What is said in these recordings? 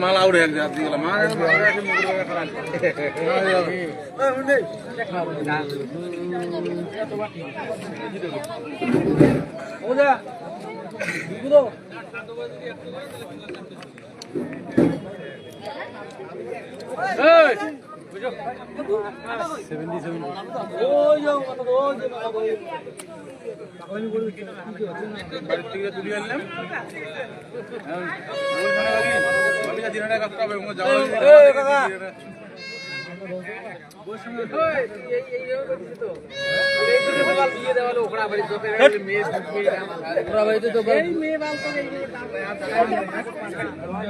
মালা উড়ে এক জাত দিলাম মা ওজা বুঝো 77 ওই যাও কত ওই যে মালা বই আমি বলি কি বাড়ি থেকে তুলি আনলাম ওই মানে লাগি আমি দিনটা কাটতে হবে মো যাও এই কাকা ওই সময় এই করছিস তো এই তো বাল দিয়ে দেওয়ালো ওকড়া বাড়ি তো মেয়ে ওকড়া বাড়ি তো এই মেয়ে বাল তো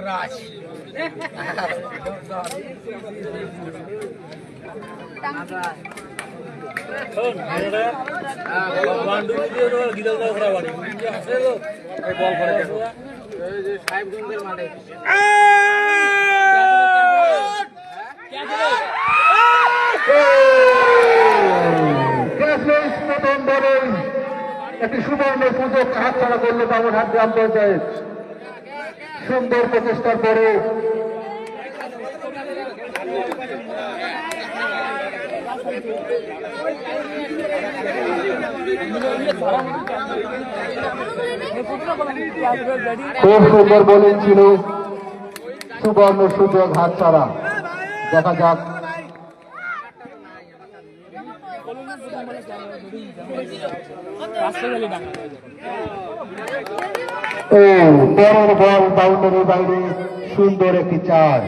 রাজ একটি সুবর্ণ সুযোগ হাতছাড়া করলো বামনহাট গ্রাম পঞ্চায়েত। সুন্দর প্রচেষ্টার পরে খুব সুন্দর বোলিং ছিল, সুবর্ণ সুযোগ হাতছাড়া। দেখা যাক ও বড় বল বাউন্ডারির বাইরে, সুন্দর একটি চার।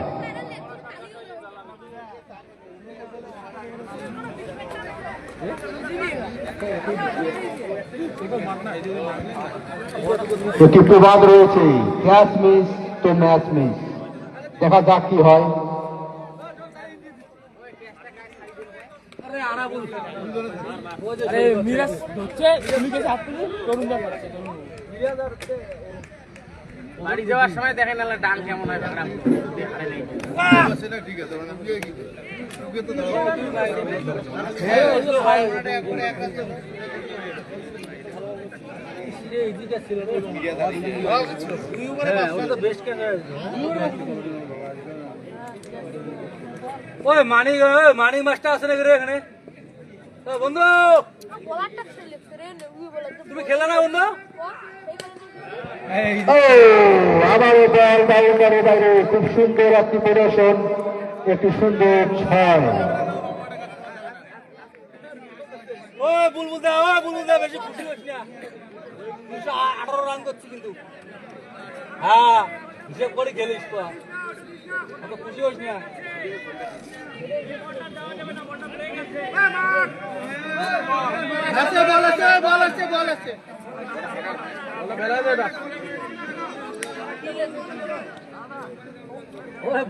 একটি প্রবাদ রয়েছে, ক্যাচ মিস তো ম্যাচ মিস। দেখা যাক কি হয়। বাড়ি যাওয়ার সময় দেখেন না ডান কেমন হয় ঠিক আছে ওই মানিক মাস্টার আছে নাকি রে এখানে বন্ধু? তুমি খেলা না বন্ধু? আবারও বল বাউন্ডারির বাইরে, খুব সুন্দর একটি প্রদর্শন, একটি সুন্দর ছয়। ও বুলবুল দা বেশি খুশি হইস না, 218 রান করছি কিন্তু। হ্যাঁ হিসেব করে খেলিস তো, অত খুশি হইস না।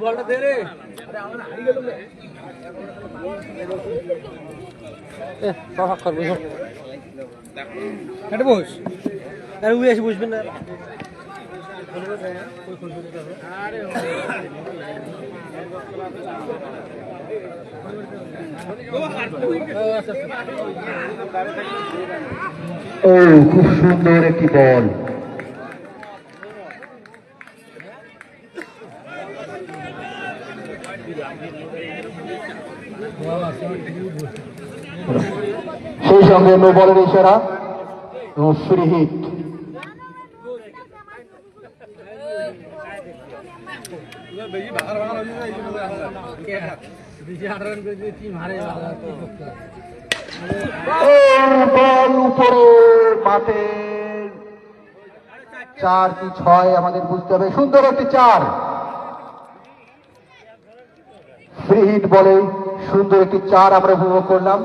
বলটা দে রে, বস উই এসে বুঝবেন না। ও খুব সুন্দর একটি বল। সেই সঙ্গে নো বলের ইশারা এবং ফ্রি হিট। বল উপরে মাঠে, 4 কি 6 আমাদের বুঝতে হবে। সুন্দর একটি 4, ফ্রি হিট বলে সুন্দর একটি 4 আমরা উপভোগ করলাম।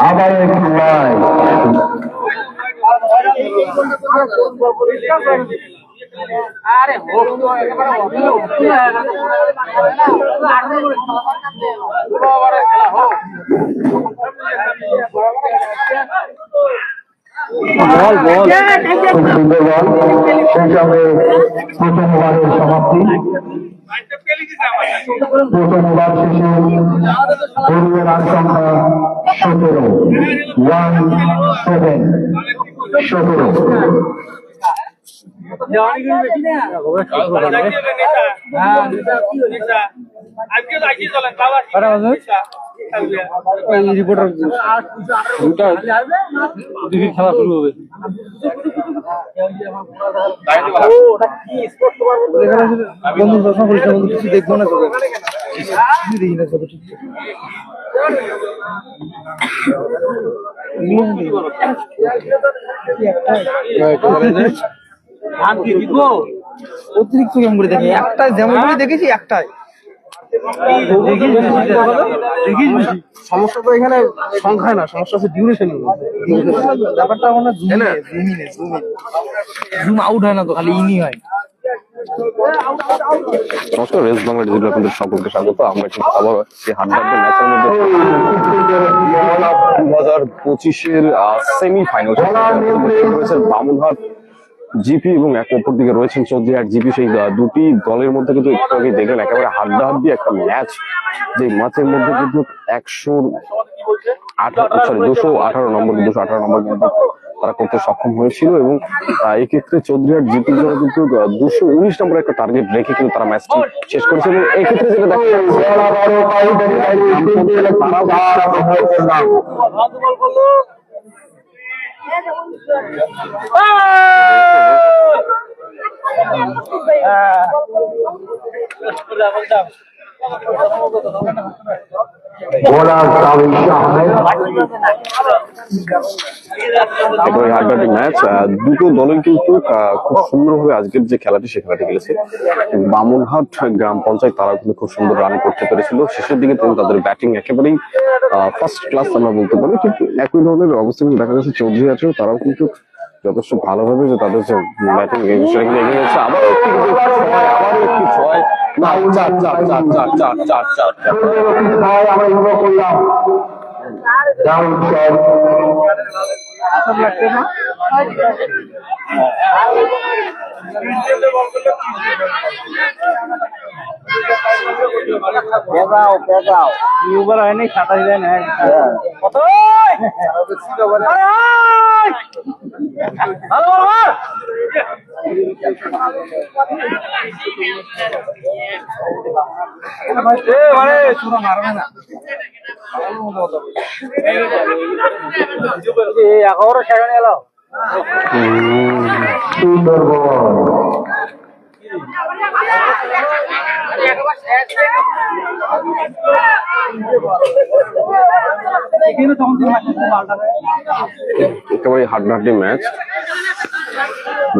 আবার একটু বল বল খুব সুন্দর বল সেই সঙ্গে প্রথম ওভারের সমাপ্তি প্রথম ওভার শেষে দলীয় রান সংখ্যা 17 রিপোর্টার খেলা শুরু হবে কিছু দেখবো না দেখি না অতিরিক্ত কেমন করে দেখি একটাই যেমন করে দেখেছি একটাই সমস্যা তো এখানে সংখ্যায় না, সমস্যা আছে ডিউরেশন। ব্যাপারটা আমার জুম আউট হয় না তো, খালি ইনি হয়। নমস্কার, রেস বাংলা ডিজিটাল আপনাদের সকলকে স্বাগত। আমরা কিন্তু আবার সেই হাড্ডাহাড্ডি ম্যাচের মধ্যে 2025-এর সেমিফাইনাল বামুনহাট জিপি এবং এক অপর দিকে রয়েছেন চৌধুরীহাট জিপি। সেই দুটি দলের মধ্যে কিন্তু একটু আগে দেখলেন একেবারে হাড্ডাহাড্ডি একটা ম্যাচ, যে ম্যাচের মধ্যে কিন্তু 218 নম্বর কিন্তু তারা করতে সক্ষম হয়েছিল এবং এক্ষেত্রে চৌধুরীহাট জিপির জন্য কিন্তু 219 নম্বর একটা টার্গেট রেখে কিন্তু তারা ম্যাচটি শেষ করেছে। এবং এক্ষেত্রে যেটা দেখা ম্যাচ, দুটো দলই কিন্তু খুব সুন্দরভাবে আজকের যে খেলাটি সে খেলাটি খেলেছে। বামুনহাট গ্রাম পঞ্চায়েত তারা কিন্তু খুব সুন্দর রান করতে পেরেছিল শেষের দিকে, কিন্তু তাদের ব্যাটিং একেবারেই ফার্স্ট ক্লাস আমরা বলতে পারি। কিন্তু একই ধরনের অবস্থা কিন্তু দেখা যাচ্ছে চৌধুরীহাটেও, তারাও কিন্তু যথেষ্ট ভালোভাবে যে তাদের যে ব্যাটিং এই বিষয়ে কিন্তু এগিয়ে যাচ্ছে। আবারও একটি ছয় হয়নি 27 দেন কত মারবে না 11 সেকেন্ড এলো। সুন্দর বল একেবারে হাড্ডাহাড্ডি ম্যাচ,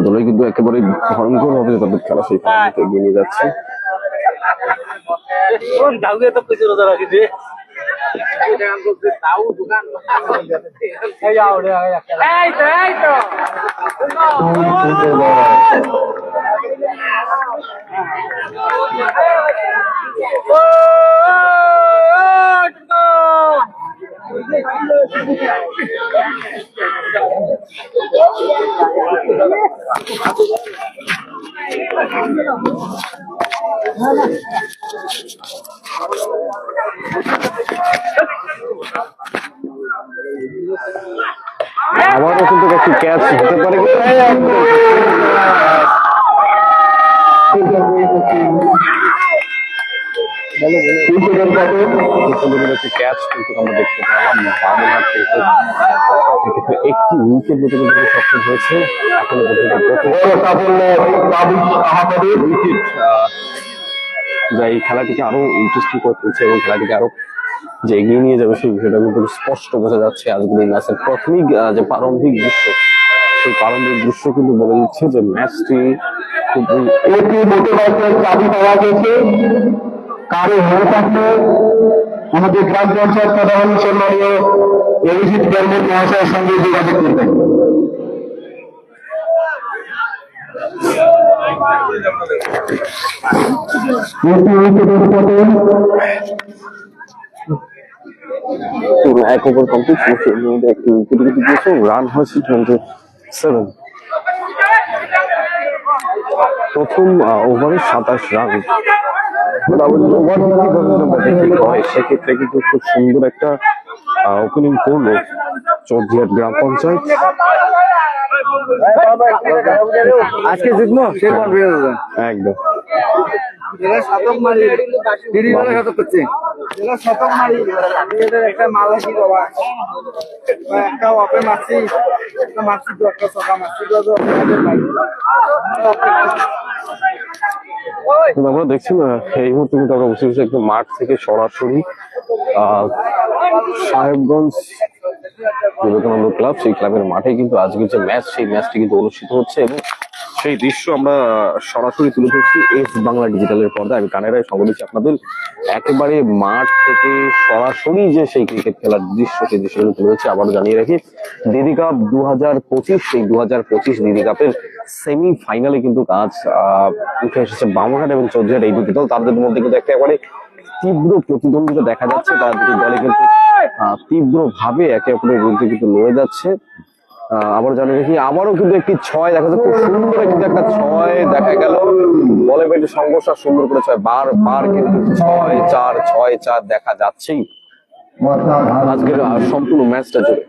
দলই কিন্তু একেবারে ভয়ঙ্কর ভাবে তাদের খেলা সেই খেলাতে এগিয়ে নিয়ে যাচ্ছে। আবারও কিন্তু একটি ক্যাচ হতে পারে, ক্যাচ কিন্তু আমরা দেখতে পেলাম। বামুনহাট একটি উইকেট নিতে কিন্তু সক্ষম হয়েছে এখনো পর্যন্ত। উইকেট যা এই খেলাটিকে আরো ইন্টারেস্টিং করে তুলছে এবং খেলাটিকে আরো যে এগিয়ে নিয়ে যাবে সেই বিষয়টা কিন্তু স্পষ্ট বোঝা যাচ্ছে আজকের এই ম্যাচের প্রাথমিক যে প্রারম্ভিক দৃশ্য, সেই প্রারম্ভিক দৃশ্য কিন্তু বলে দিচ্ছে যে ম্যাচটি খুবই দাবি পাওয়া গেছে। কারো হয়ে থাকলে আমাদের গ্রাম পঞ্চায়েত প্রধান সম্মানীয় অভিজিৎ বর্মন মহাশয়ের সঙ্গে যোগাযোগ করবেন। এক ওভার কমপ্লিট একটি উইকেট দিয়েছে, রান হয়েছে 27। প্রথম ওভারে 27 রান। হয় সেক্ষেত্রে কিন্তু খুব সুন্দর একটা ওপেনিং করলো চৌধুরীহাট গ্রাম পঞ্চায়েত। আজকে জিতলো সে কনফিডেন্স একদম এরা শতক মারি দিদি বলে শতক করছে এরা শতক মারি এদের একটা মাল আছে বাবা একটা ওপে মারছি একটা মারছি তো একটা ছকা মারছি তো আমরা দেখছি না এই মুহূর্তে কিন্তু আমরা বসে বসে একদম মাঠ থেকে সরাসরি সাহেবগঞ্জ বিবেকানন্দ ক্লাব, সেই ক্লাবের মাঠে কিন্তু আজকের যে ম্যাচ, সেই ম্যাচটি কিন্তু অনুষ্ঠিত হচ্ছে এবং সেই দৃশ্য আমরা সরাসরি তুলে ধরছি এস বাংলা ডিজিটালের পর্দায়। আমি কানাডায় সঙ্গে দিচ্ছি আপনাদের একেবারে মাঠ থেকে সরাসরি যে সেই ক্রিকেট খেলার দৃশ্য, সেই দৃশ্যগুলো তুলে ধরছি। আবারও জানিয়ে রাখি, দিদি কাপ 2025, সেই 2025 দিদি কাপের সেমি ফাইনালে কিন্তু আজ উঠে এসেছে বামুনহাট এবং চৌধুরীহাট, এই দুটি দল। তাদের মধ্যে কিন্তু একেবারে তীব্র প্রতিদ্বন্দ্বিতা দেখা যাচ্ছে। তারা দুটি দলে কিন্তু তীব্র ভাবে একে অপরের বিরুদ্ধে কিন্তু লড়ে যাচ্ছে। আবার জানিয়ে রাখি, আবারও কিন্তু একটি 6 দেখা যাচ্ছে, খুব সুন্দর কিন্তু একটা 6 দেখা গেল। বলে বেটে সংঘর্ষ সুন্দর করে 6, বারবার কিন্তু 6-4 6-4 দেখা যাচ্ছেই আজকের সম্পূর্ণ ম্যাচটা জুড়ে।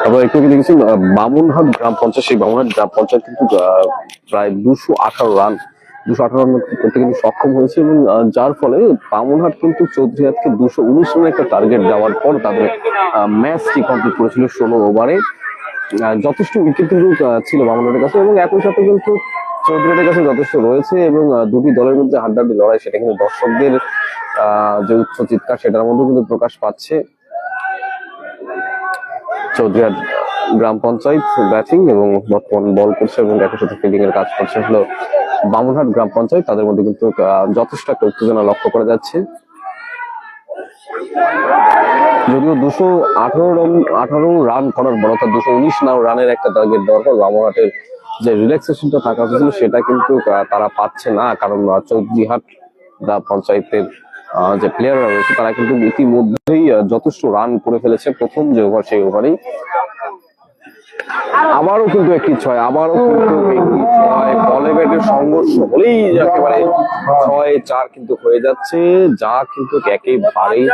আমরা একটু দেখেছি বামুনহাট গ্রাম পঞ্চায়েত, সেই বামুনহাট গ্রাম পঞ্চায়েত কিন্তু প্রায় 218 রান করতে কিন্তু সক্ষম হয়েছে এবং যার ফলে বামুনহাট কিন্তু চৌধুরীহাটকে 219 রানের একটা টার্গেট দেওয়ার পর তাদের ম্যাচটি কমপ্লিট করেছিল 16 ওভারে। যথেষ্ট উইকেট কিন্তু ছিল বামুনহাটের কাছে এবং একই সাথে কিন্তু চৌধুরীহাটের কাছে যথেষ্ট রয়েছে এবং দুটি দলের মধ্যে হাড্ডাহাড্ডি লড়াই, সেটা কিন্তু দর্শকদের যে উচ্চ চিৎকার সেটার মধ্যে কিন্তু প্রকাশ পাচ্ছে। চৌধুরীহাট গ্রাম পঞ্চায়েত ব্যাটিং এবং বর্তমান বল করছে এবং একই সাথে ফিল্ডিং এর কাজ করছে হলো বামুনহাট গ্রাম পঞ্চায়েত। তাদের মধ্যে কিন্তু যথেষ্ট একটা উত্তেজনা লক্ষ্য করা যাচ্ছে। যদিও 218 রান করার বড়, 219 রানের একটা টার্গেট দেওয়ার পর বামুনহাটের যে রিল্যাক্সেশনটা থাকা ছিল সেটা কিন্তু তারা পাচ্ছে না, কারণ চৌধুরীহাট গ্রাম পঞ্চায়েতের যে প্লেয়াররা রয়েছে তারা কিন্তু ইতিমধ্যেই যথেষ্ট রান করে ফেলেছে প্রথম যে ওভার, সেই ওভারেই। আবারও কিন্তু একটি 6, আবারও কিন্তু একটি 6, বলে ব্যাটের সংঘর্ষ হলেই একেবারে 6-4 কিন্তু হয়ে যাচ্ছে, যা কিন্তু একেবারেই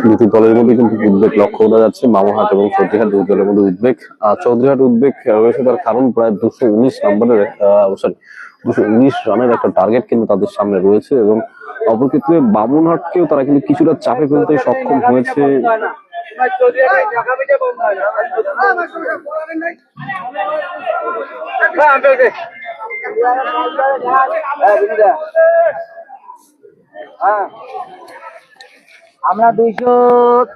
দুটি দলের মধ্যে কিন্তু উদ্বেগ লক্ষ্য করা যাচ্ছে। বামুনহাট এবং চৌধুরীহাট দুই দলের মধ্যে উদ্বেগ। চৌধুরীহাট উদ্বেগ রয়েছে তার কারণ প্রায় 219 নম্বরের 219 রানের একটা টার্গেট কিন্তু তাদের সামনে রয়েছে এবং অপরক্ষেত্রে বামুনহাটকেও তারা কিন্তু কিছুটা চাপে ফেলতে সক্ষম হয়েছে। আমরা 218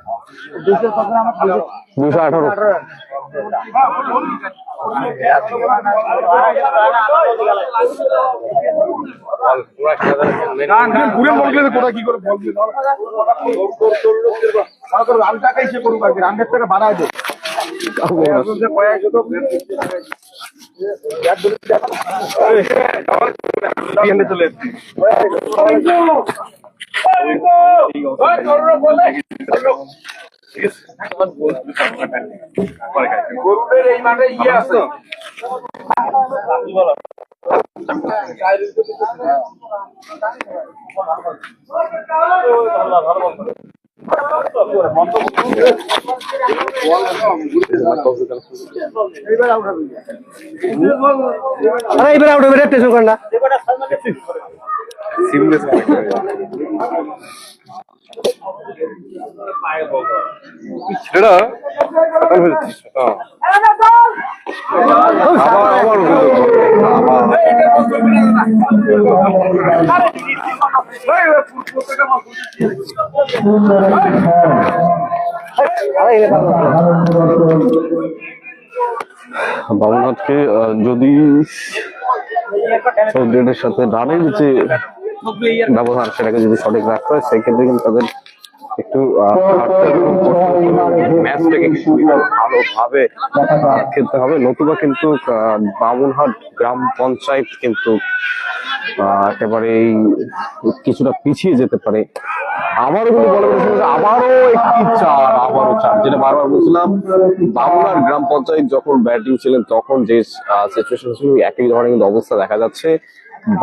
গরুদের এই মাঠে ইয়ে আছে। এইবার আউট হবে টেনশন কর না সেটা সকাল হয়ে যাচ্ছে আবার বামুনহাটকে যদি সৌদির সাথে রানের যে ব্যবহার সেটাকে যদি সঠিক রাখতে হয় সেক্ষেত্রে কিন্তু তাদের একটু ম্যাচটাকে ভালোভাবে খেলতে হবে, নতুবা কিন্তু বামুনহাট গ্রাম পঞ্চায়েত কিন্তু একেবারেই কিছুটা পিছিয়ে যেতে পারে। আবারও কিন্তু বলে আবারও একটি আবারও যেটা বারবার বলছিলাম, বামুনহাট গ্রাম পঞ্চায়েত যখন ব্যাটিং ছিলেন তখন যে সিচুয়েশন ছিল একই ধরনের কিন্তু অবস্থা দেখা যাচ্ছে।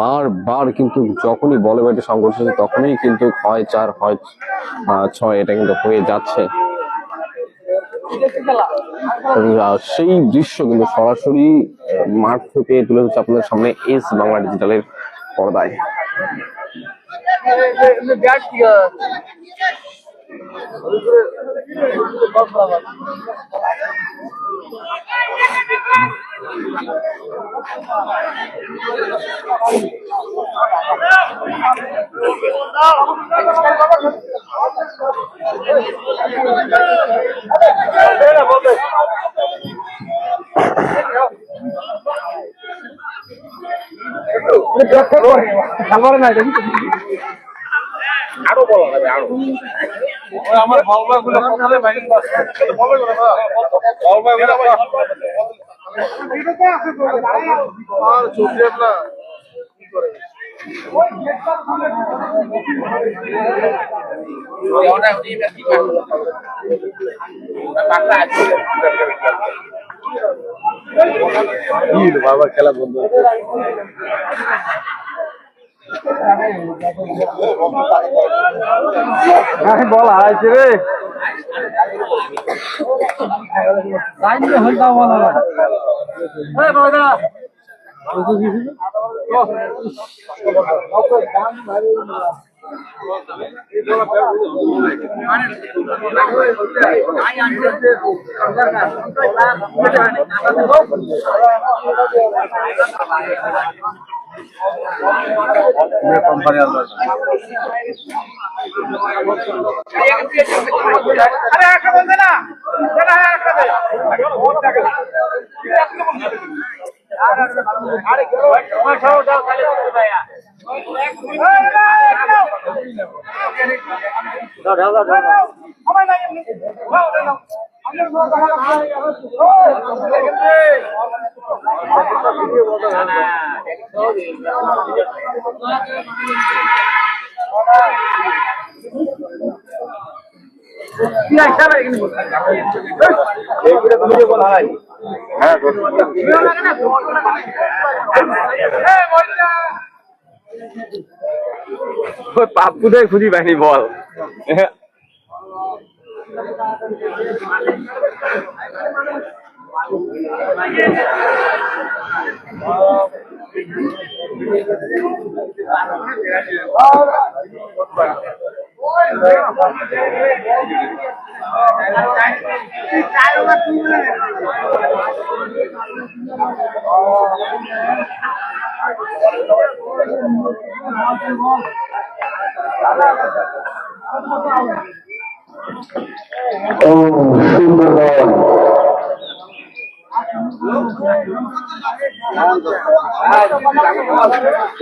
বারবার কিন্তু যখনই বলে ব্যাটে সংঘর্ষ হচ্ছে তখনই কিন্তু হয় 4 হয় 6 এটা কিন্তু হয়ে যাচ্ছে। সেই দৃশ্য কিন্তু সরাসরি মাঠ থেকে তুলে ধরছে আপনাদের সামনে এস বাংলা ডিজিটালের পর্দায়। আমার না আরো বলা যাবে আরো আমার বলবা গুলো কোথায় ভাই বলবা গুলো আর চোখে না কি করে ওটা উনি কি করে বাংলা আছে কি বাবা খেলা বন্ধ বল আইছে রে পাপ্পুদের খুঁজি পাইনি বল সুন্দর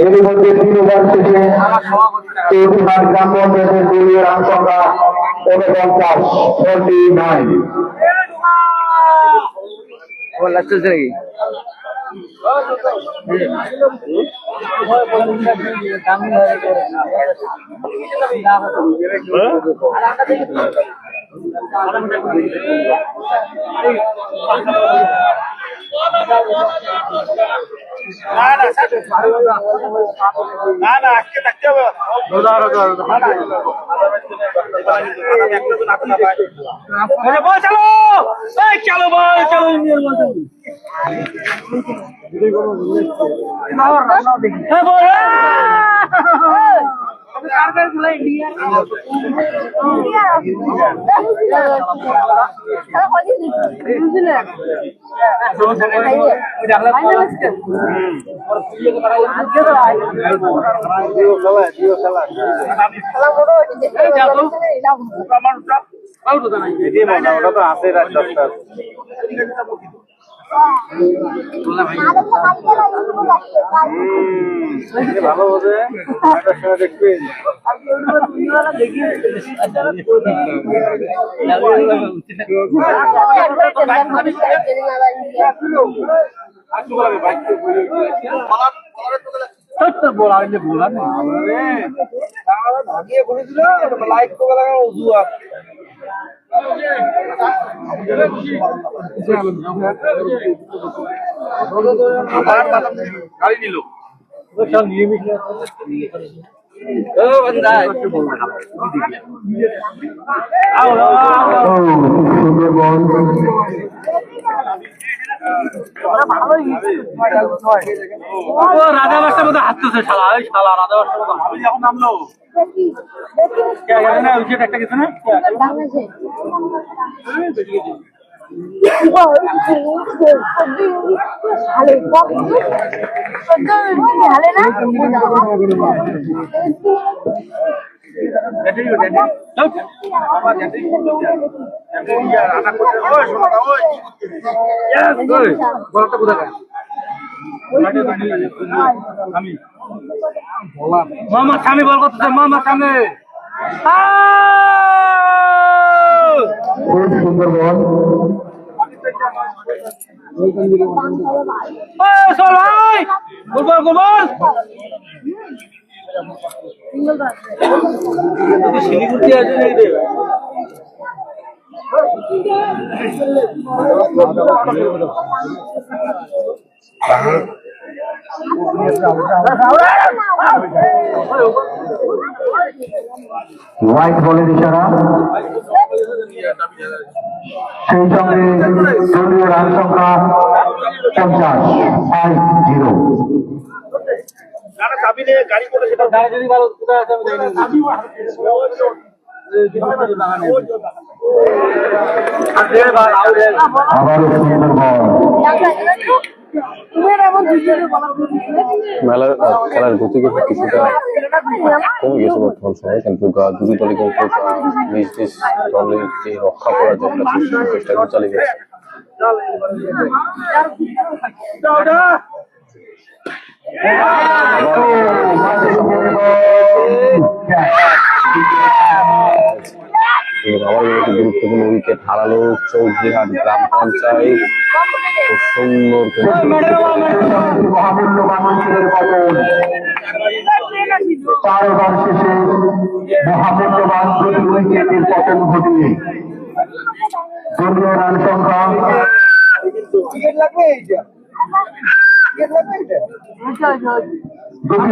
এর মধ্যে তিনবার থেকে গ্রাম পঞ্চায়েতের দলীয় রান সংখ্যা 49 নাকি ভালো হবে দেখবেন গাড়ি নিল রাজা বাসটার মধ্যে হাঁটতেছে শালা ওই শালা রাজা বাসটার মধ্যে এখন নামলো একটা কিছু না মোহাম্মদ শামি বল করতেছে মোহাম্মদ শামি খুব সুন্দর বল শিলিগুড়ি আছে হোয়াইট বলের ইশারা সেই সঙ্গে দলীয় রান সংখ্যা 50-0। যদি ভালো কোথায় আছে আমি জানি আবারও সুন্দর বল খেলার গতি কিছুটা কমে গেছে বর্তমান সময়ে, কিন্তু দুটি দলই কিন্তু নিজ নিজ দলকে রক্ষা করার জন্য চেষ্টা করে চালিয়ে গেছে। আবার একটি গুরুত্বপূর্ণ উইকেট হারালো চৌধুরীহাট গ্রাম পঞ্চায়েত। খুব সুন্দর মহামূল্যবান অঞ্চলের পতন 4 ওভার শেষে মহামূল্যবান দুটি উইকেটের পতন ঘটিয়ে দলীয় রান সংখ্যা দুটি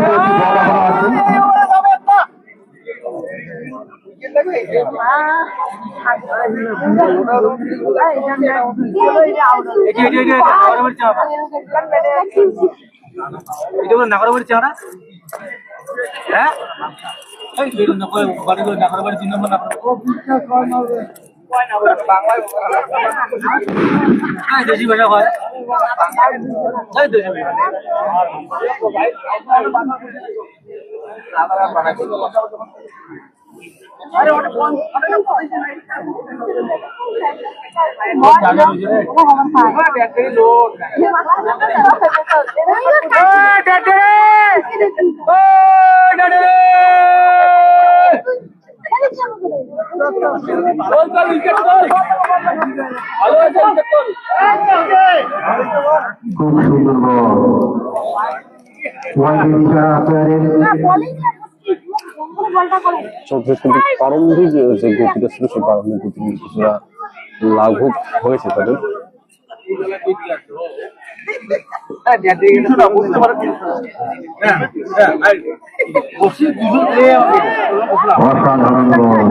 নাগরবাড়ি চেহারা হ্যাঁ নাগরবাড়ি 3 নম্বর দেশি ভাষা হয় খুব সুন্দর কিন্তু প্রারম্ভিক যে গতিটা ছিল সেই প্রারম্ভিক গতি কিছুটা লাঘব হয়েছে তাদের। অসাধারণ গোল।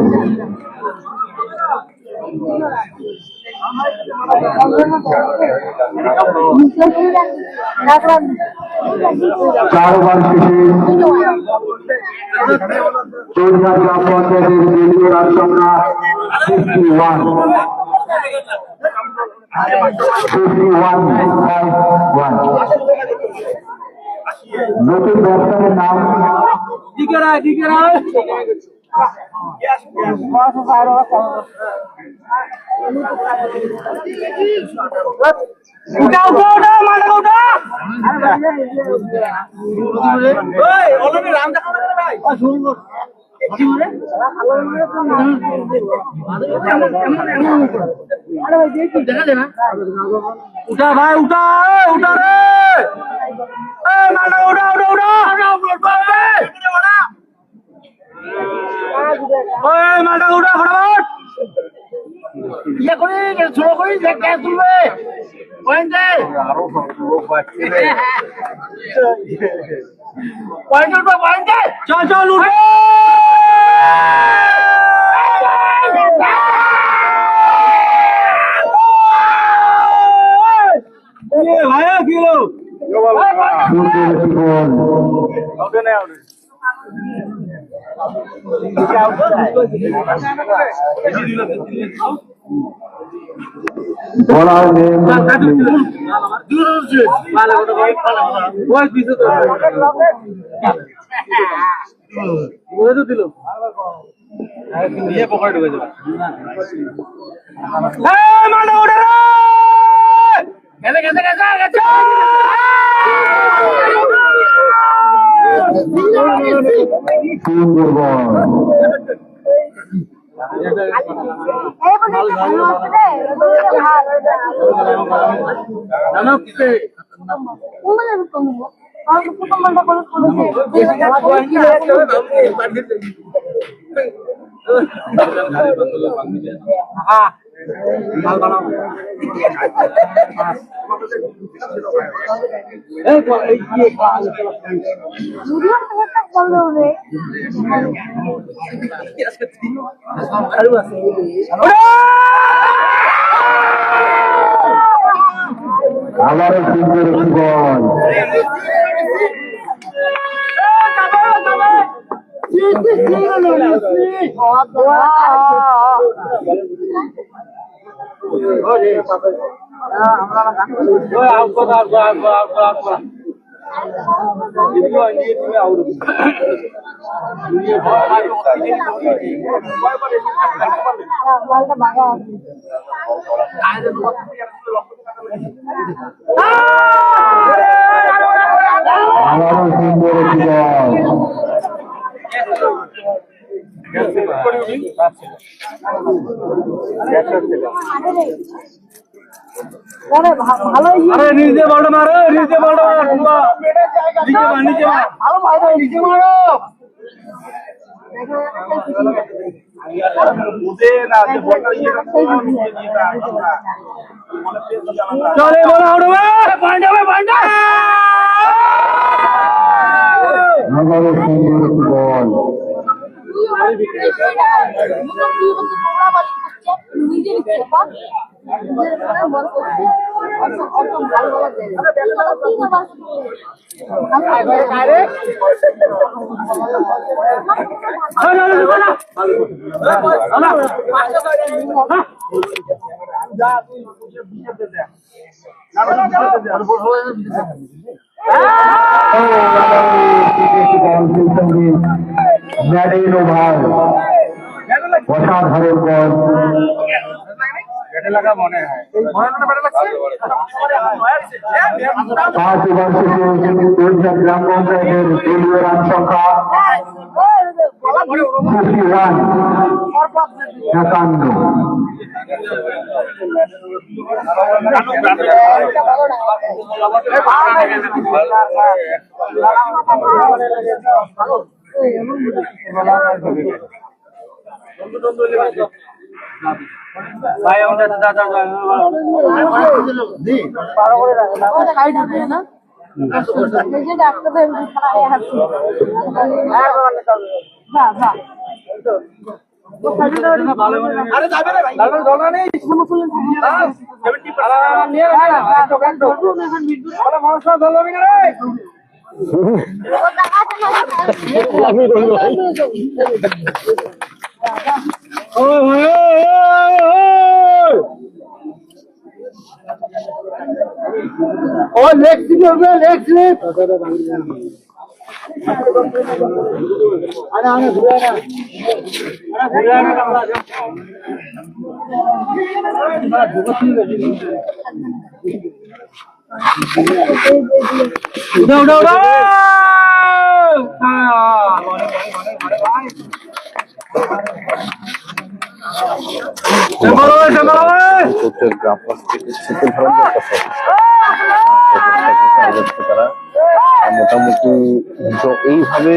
চার ওভার শেষে চৌধুরী গ্রাম পঞ্চায়েতের দলীয় রান সংখ্যা 51 নতুন ব্যাটসম্যানের নাম উঠা ভাই উঠা উঠা রে মালটা উঠা উঠা উঠা মালটা উঠা ফটাফট ইয়ে করি ছোট করি ক্যাচ তুলবে পয়েন্টে পয়েন্টে চল চল উঠে ভাইয়া কি হলো বলার নেম দিল পকেট ঢুকে যাবে সুন্দর বল। আবারও সুন্দর একটি বল। আবারও সুন্দর একটি বল। আরে নিজে বলটা মারো নিজে বলটা মার নিজে মার ভালো ভাই নিজে মারো চলে বলো উঠবে পয়েন্ট হবে পয়েন্ট আবারও সুন্দর একটি বল। ম্যাডেন ওভার অসাধারণ বল। 5 ওভার শেষে চৌধুরী গ্রাম পঞ্চায়েতের দলীয় রান সংখ্যা 51 51। ভাই আমাদের দাদা আরে যাবে রে ভাই জল নেই মানুষ জল হবে না রে ও লেগ স্লিপ হবে লেগ স্লিপ আরে আরে ঘুরে না উঠা উঠা উঠা মোটামুটি এইভাবে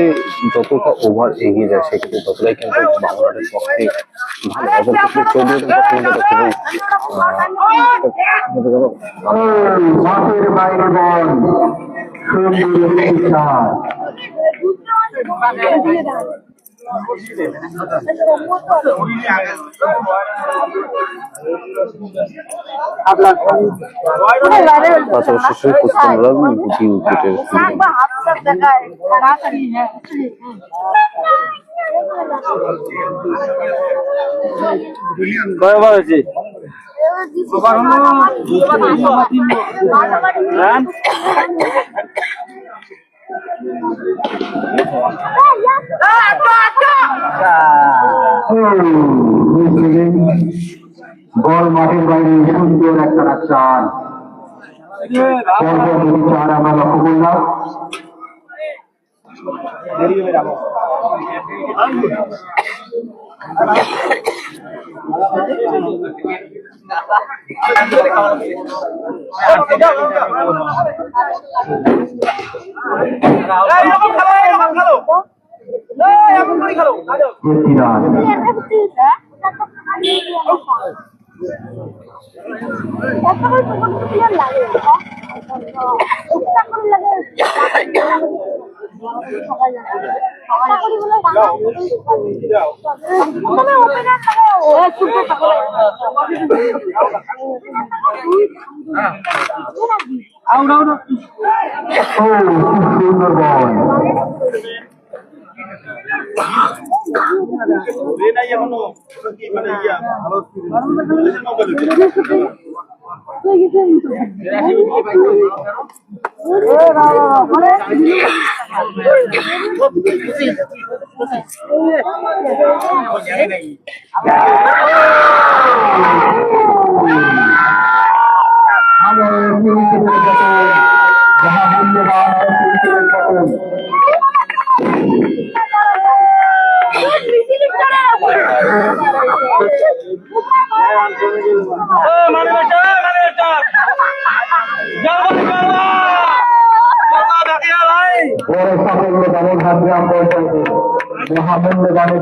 যতটা ওভার এগিয়ে যায় সেক্ষেত্রে ততটাই কিন্তু বাংলাদেশের পক্ষে ভালো মাঠের বাইরে বল সুন্দর একটি চার পাশাপাশি পশ্চিমবঙ্গ দুটি উইকেটের কয়বার হয়েছে বল মাঠের বাইরে সুন্দর একটা চার চার আমরা লক্ষ্য করলাম সুন্দর বল সাফল্য বামনহাট গ্রাম পঞ্চায়েতের মহামূল্য গানে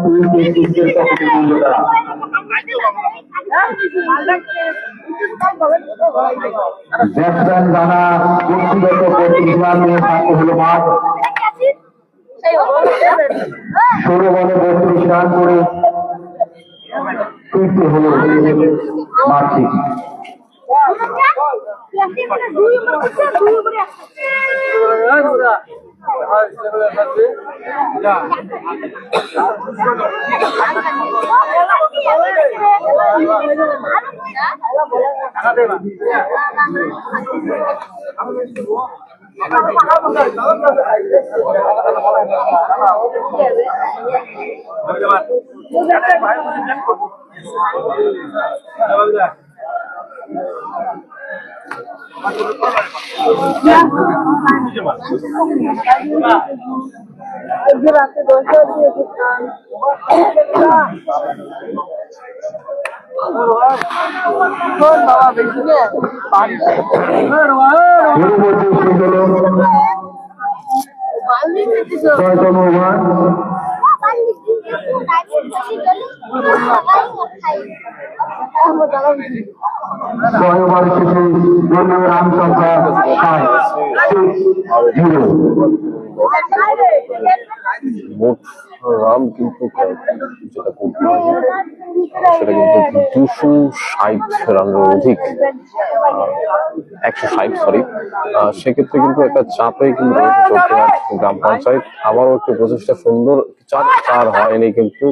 ব্যাটসম্যান জানা ব্যক্তিগত প্রতিক্রিয়া নিয়ে থাকতে হলো মাঠ 16 বলে 32 রান করে ফিরতে হলো মাঠ থেকে ছয় ওভার শেষে দলীয় রান সংখ্যা 6-0। মোট রান কিন্তু যেটা করতে হবে সেটা কিন্তু 260 রানের অধিক, 160 সরি। সেক্ষেত্রে কিন্তু একটা চাপে কিন্তু রয়েছে চট্টগ্রাম গ্রাম পঞ্চায়েত। আবারও একটি প্রচেষ্টা, সুন্দর 4 হয়নি কিন্তু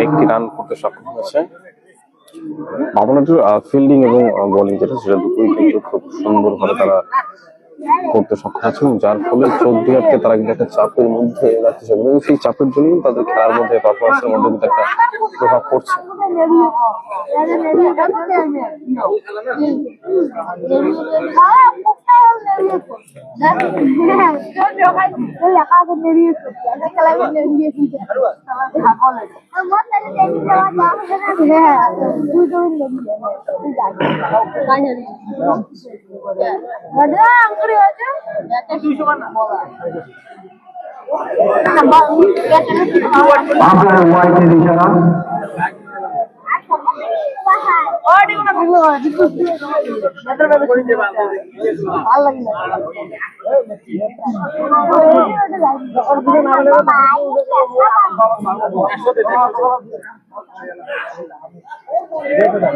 একটি রান করতে সক্ষম হয়েছে। মামুনের ফিল্ডিং এবং বোলিং যেটা সেটা দুটোই কিন্তু খুব সুন্দরভাবে তারা করতে সক্ষম হয়েছে, যার ফলে চৌধুরীহাটকে তারা কিন্তু একটা চাপের মধ্যে রাখতেছে এবং সেই চাপের জন্যই তাদের খেলার মধ্যে পারফরমেন্সের মধ্যে কিন্তু একটা প্রভাব পড়ছে। আপনার ওয়াইডের ইশারা।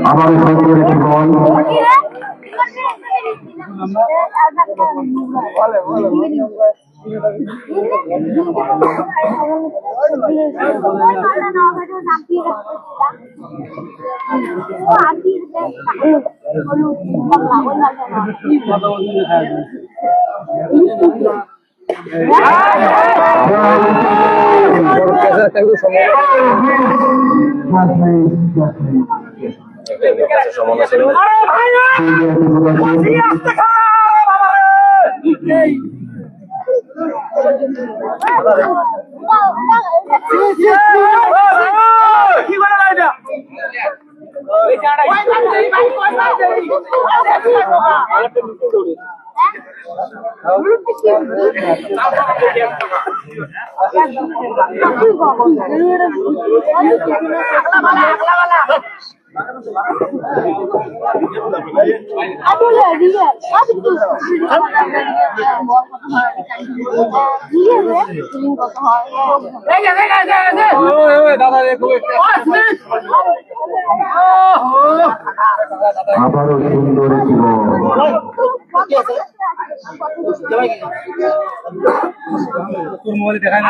আবার সুন্দর একটি বল। সম্ভাবনা ছিল। আবারও সুন্দর একটি বল।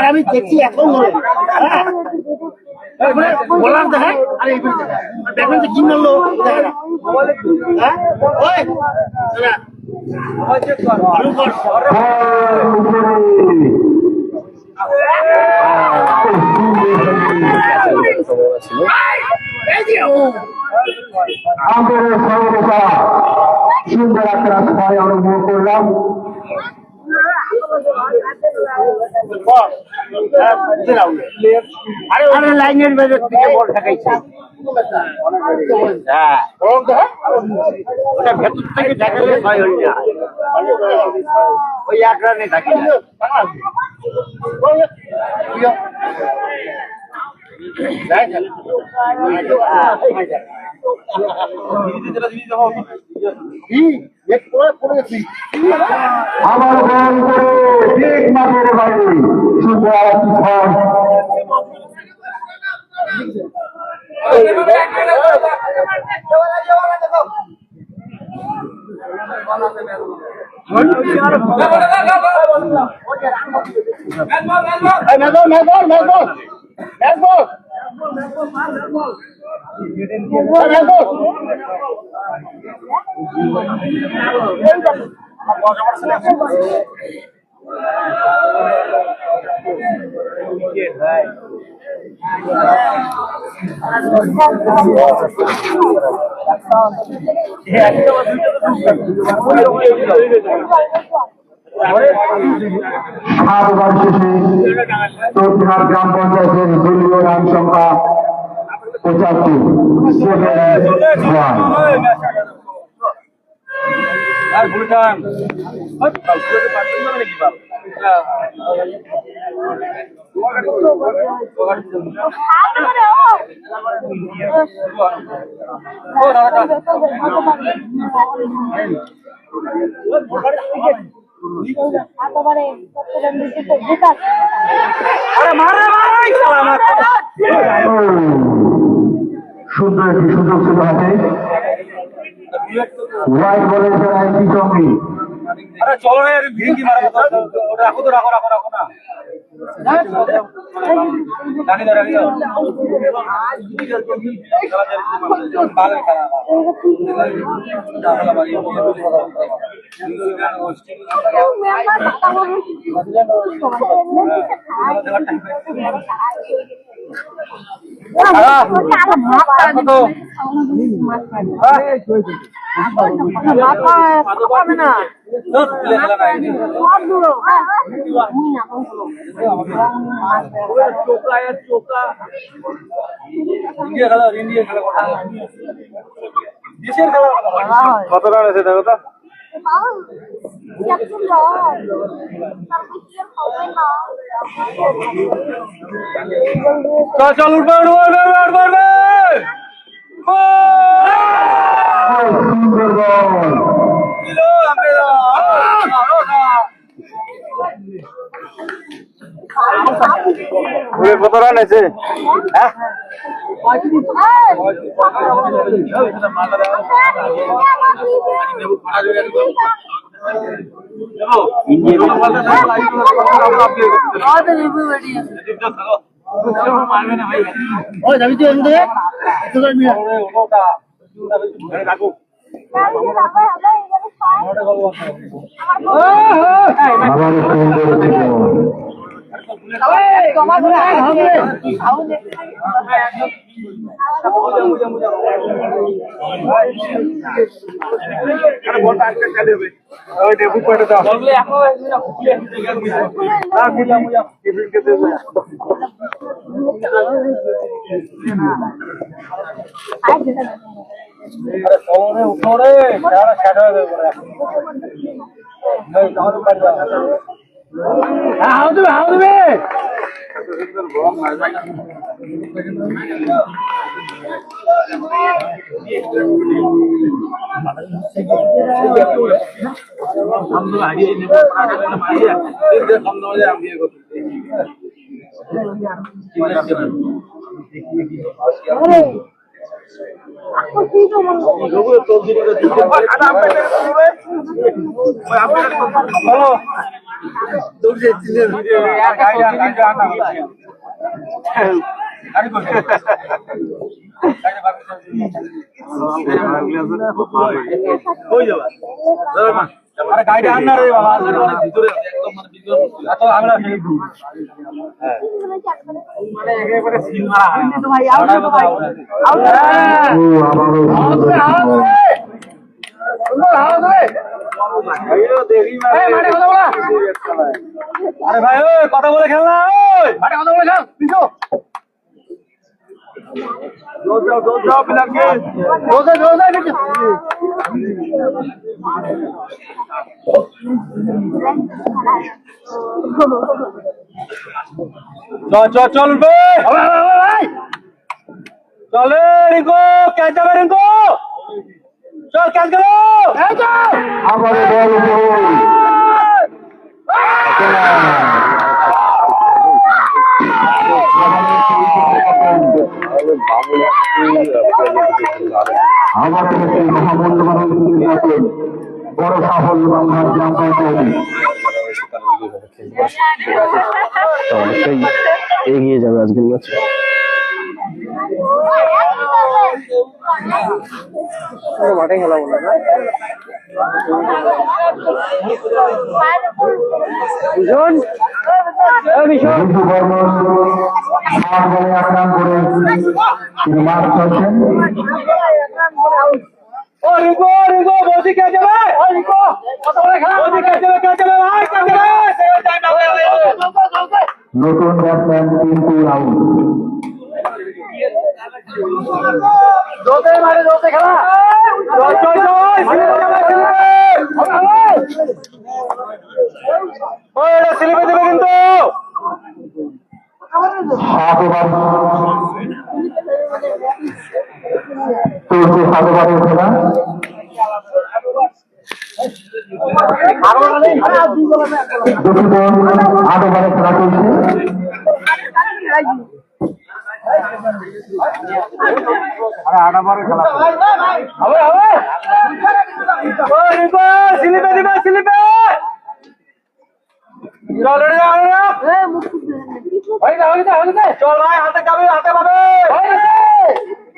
আমি দেখছি এখন বললাম দেখেন আরে দেখবেন যে কি মারলো আমাদের সর্বদা সুন্দর একটা ছয় অনুভব করলাম। আরে লাইনের বাইরে থেকে বল ঠেকাইছে ওটা ভেতর থেকে ঠেকালে ছয় হয়ে যায় ওই 1 রানে থাকে আমার বল করে ঠিক মাঠের বাইরে সুন্দর একটি ছয়। আবার শেষে চৌধুরীহাট গ্রাম পঞ্চায়েতের দলীয় রান সংখ্যা 75-7-1। সুন্দর একটি সুযোগ ছিল হাতে ওয়াইড বলেছেন আইটি টঙ্গি আরে চলো রে ভিড়ি মারা রাখো তো রাখো রাখো রাখো না রাখি দাও রাখি দাও ভালো খেলা ইন্ডিয়া খেলা ইন্ডিয়া খেলা দেশের খেলা কত রান আছে দেখো তো চল চল উঠবে উঠবে উঠবে উঠবে কত রান আছে আরে গাড়ি আন না রে বাবা ভিতরে একদম মানে ভিতরে এত আগলা ফেলে দিই মানে একেবারে সিল মারা হয় তো ভাই আউট তো ভাই আউট আরে ভাই ওই কথা বলে খেল না ওই মাঠে কথা বলে খেল পিছো যাও প্লেয়ারকে চল চল চলে রিঙ্কু ক্যাচ যাবে রিঙ্কু চল ক্যাচ গেল আবার বল আমাদের সেই মহামূল্যবান বড় সাফল্য বাংলার গ্রাম পঞ্চায়েত অনেকটাই এগিয়ে যাবে আজকের ম্যাচে। মাঠে খেলা বলে না আক্রান্ত করে তিনি মাঠ করছেন নতুন ব্যাটসম্যান কিন্তু আউট দেবে কিন্তু সাতবার চলছে সাতবারের খেলা। আটবারের খেলা চলছে। চল ভাই, হাতে পাবে, হাতে পাবে,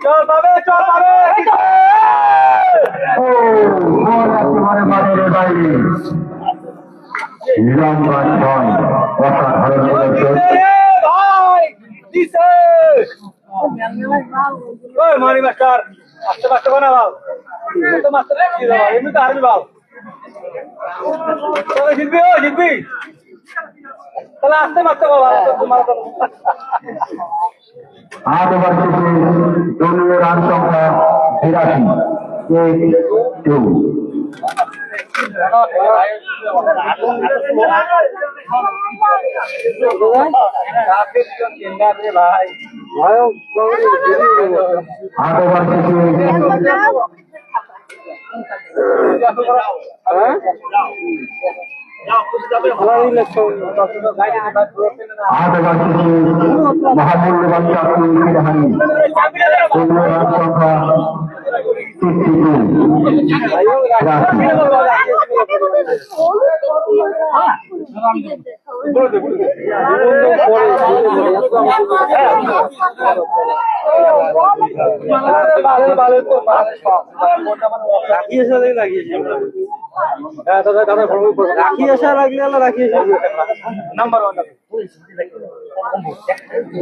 চল পাবে, চল পাবে। একেবারে মাঠের বাইরে নিরঞ্জন অসাধারণ করেছেন। ভাই দিছে ওই মারি মাস্টার, আস্তে আস্তে বানা বাল, তো মাস্টার কি দাও, এমনি তো আরবি বাল। তো জিতবি, ও জিতবি, তাহলে আস্তে মারতে বাবা তোমার। 8 ওভার শেষে দলীয় রান সংখ্যা 82। ভাই 8 ওভার শেষে মহামূল্যবান চাকরি ফিরহানি দলীয় রান সংখ্যা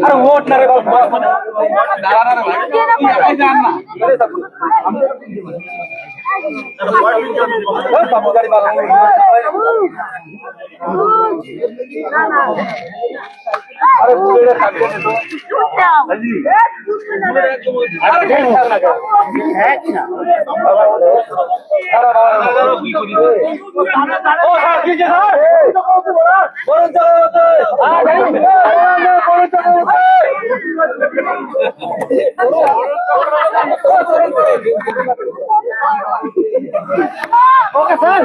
আরে ওট না রে বাবা, দাঁড়া না ভাই, জান না বাবু গাড়ি বাবা। আরে বুলেট থাকবে না তো, আরে ঢের থাক না হ্যাঁ না আরে বাবা ও হ্যাঁ কি যে স্যার বরং চলো তো আ গাড়ি বরং চলো ওকে স্যার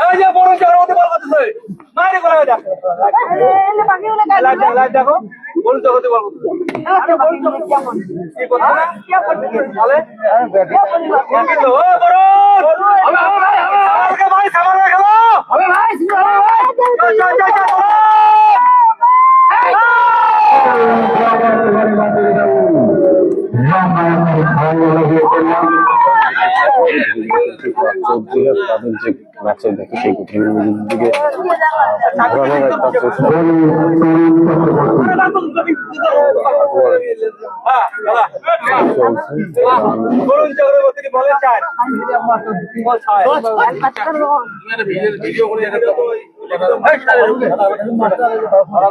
এই যে বরং চলো ওতে বল করতেছে মারি করে যা লাইট দেখো বরং চলো ওতে বল করতেছে কি করতে না বলে কিন্তু ও বরং ভাই সামনে খেলো হবে ভাই তাদের যে ম্যাচে দেখি সেই কঠিনের দিকে ঘোরানোর একটা চেষ্টা। বরুণ চক্রবর্তী বলে চার ভিডিও করে আমার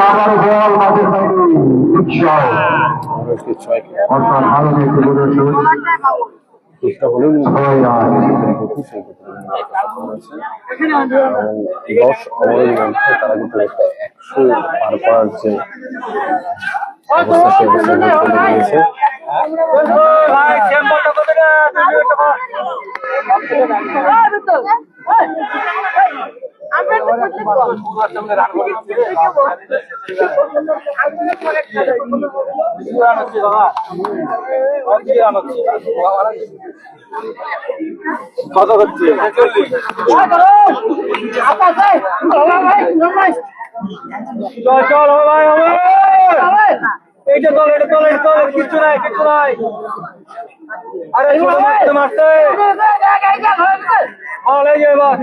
আবার বল মাঠের বাইরে অসাধারণ একটি প্রদর্শন। চেষ্টা হলেও কিন্তু 6 রান। 10 ওভারের মধ্যে তারা কিন্তু একটা 100 পার পাওয়ার যে অবস্থা সে অবস্থায় চলে গিয়েছে। ভাই চেম্বারটা করবে না কত হচ্ছে চল চল ভাই এইটা তোল কিচ্ছু নাই আরে মারছে বল এই যে বল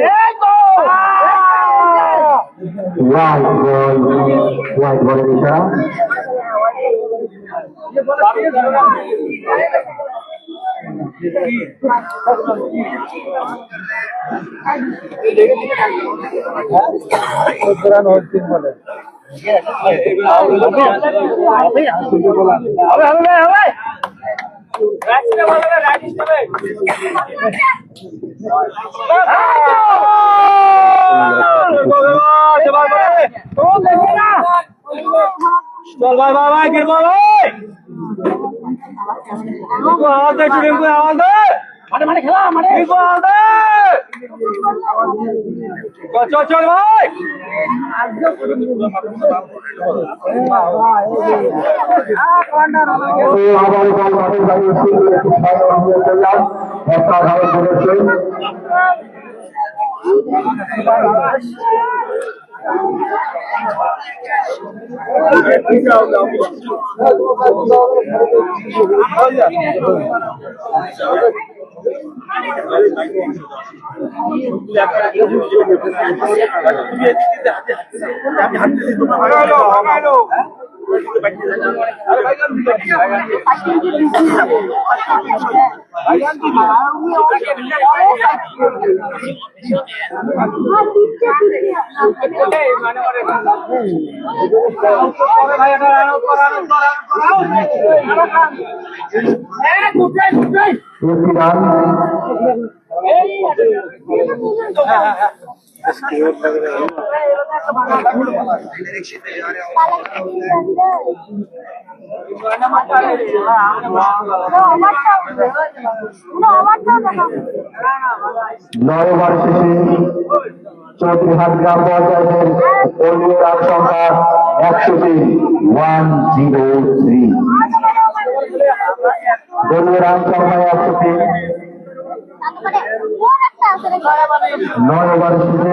হোয়াইট বলের ইশারা। চল ভাই গির বল আওয়াজ দে টিভিকে আওয়াজ দে মানে খেলা মানে আওয়াজ দে চল ভাই আবার বল মাঠের বাইরে অসাধারণ করেছেন। নয় ওভার শেষে চৌধুরীহাট গ্রাম পঞ্চায়েতের দলীয় রান সংখ্যা 103 দলীয় রান সংখ্যা 103। 9 ওভার শেষে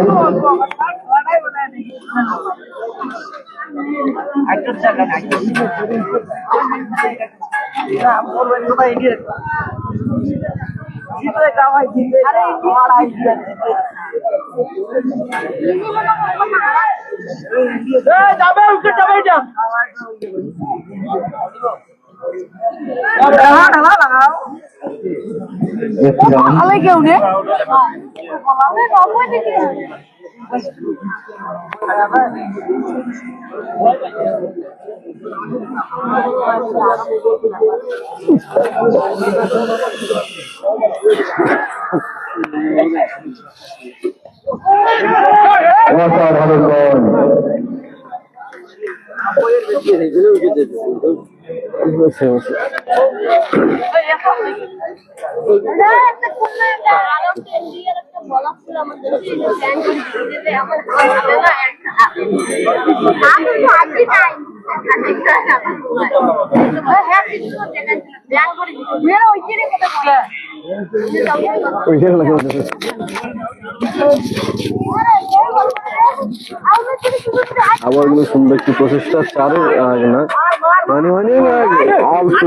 অসাধারণ বল। আবার সুন্দর একটি প্রচেষ্টা চারে না মানে অল্প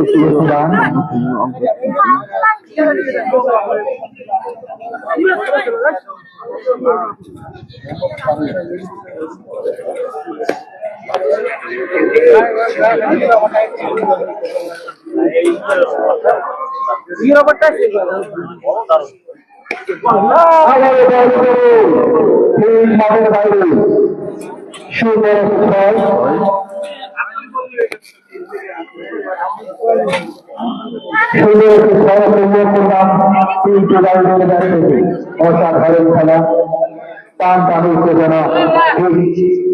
অসাধারণ খেলা টান টান উত্তেজনা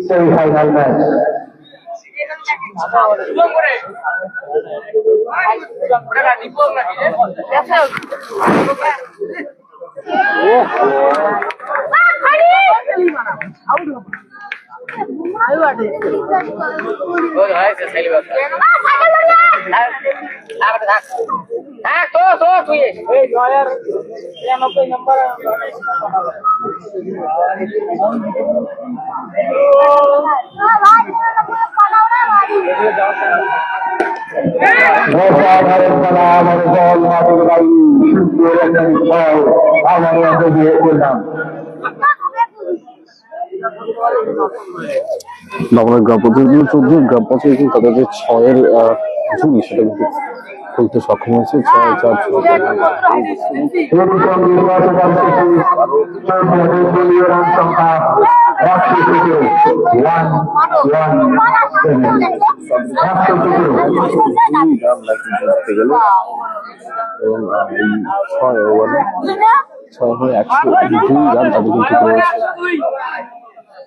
সেমিফাইনাল ম্যাচ। অসাধারণ খেলা, আমার বল মাটির বাড়ি সুন্দর একটা বল আমার মধ্যে দিয়ে করলাম। বামনের গ্রাম পঞ্চায়েত 14 গ্রাম পঞ্চায়েত কিন্তু তাদের যে 6-এর ঝুঁকি সেটা কিন্তু খুলতে সক্ষম হয়েছে। 6-4 রান সংখ্যা ধরতে গেল এবং এই 6 ওভারে 6 হয়ে 102 রান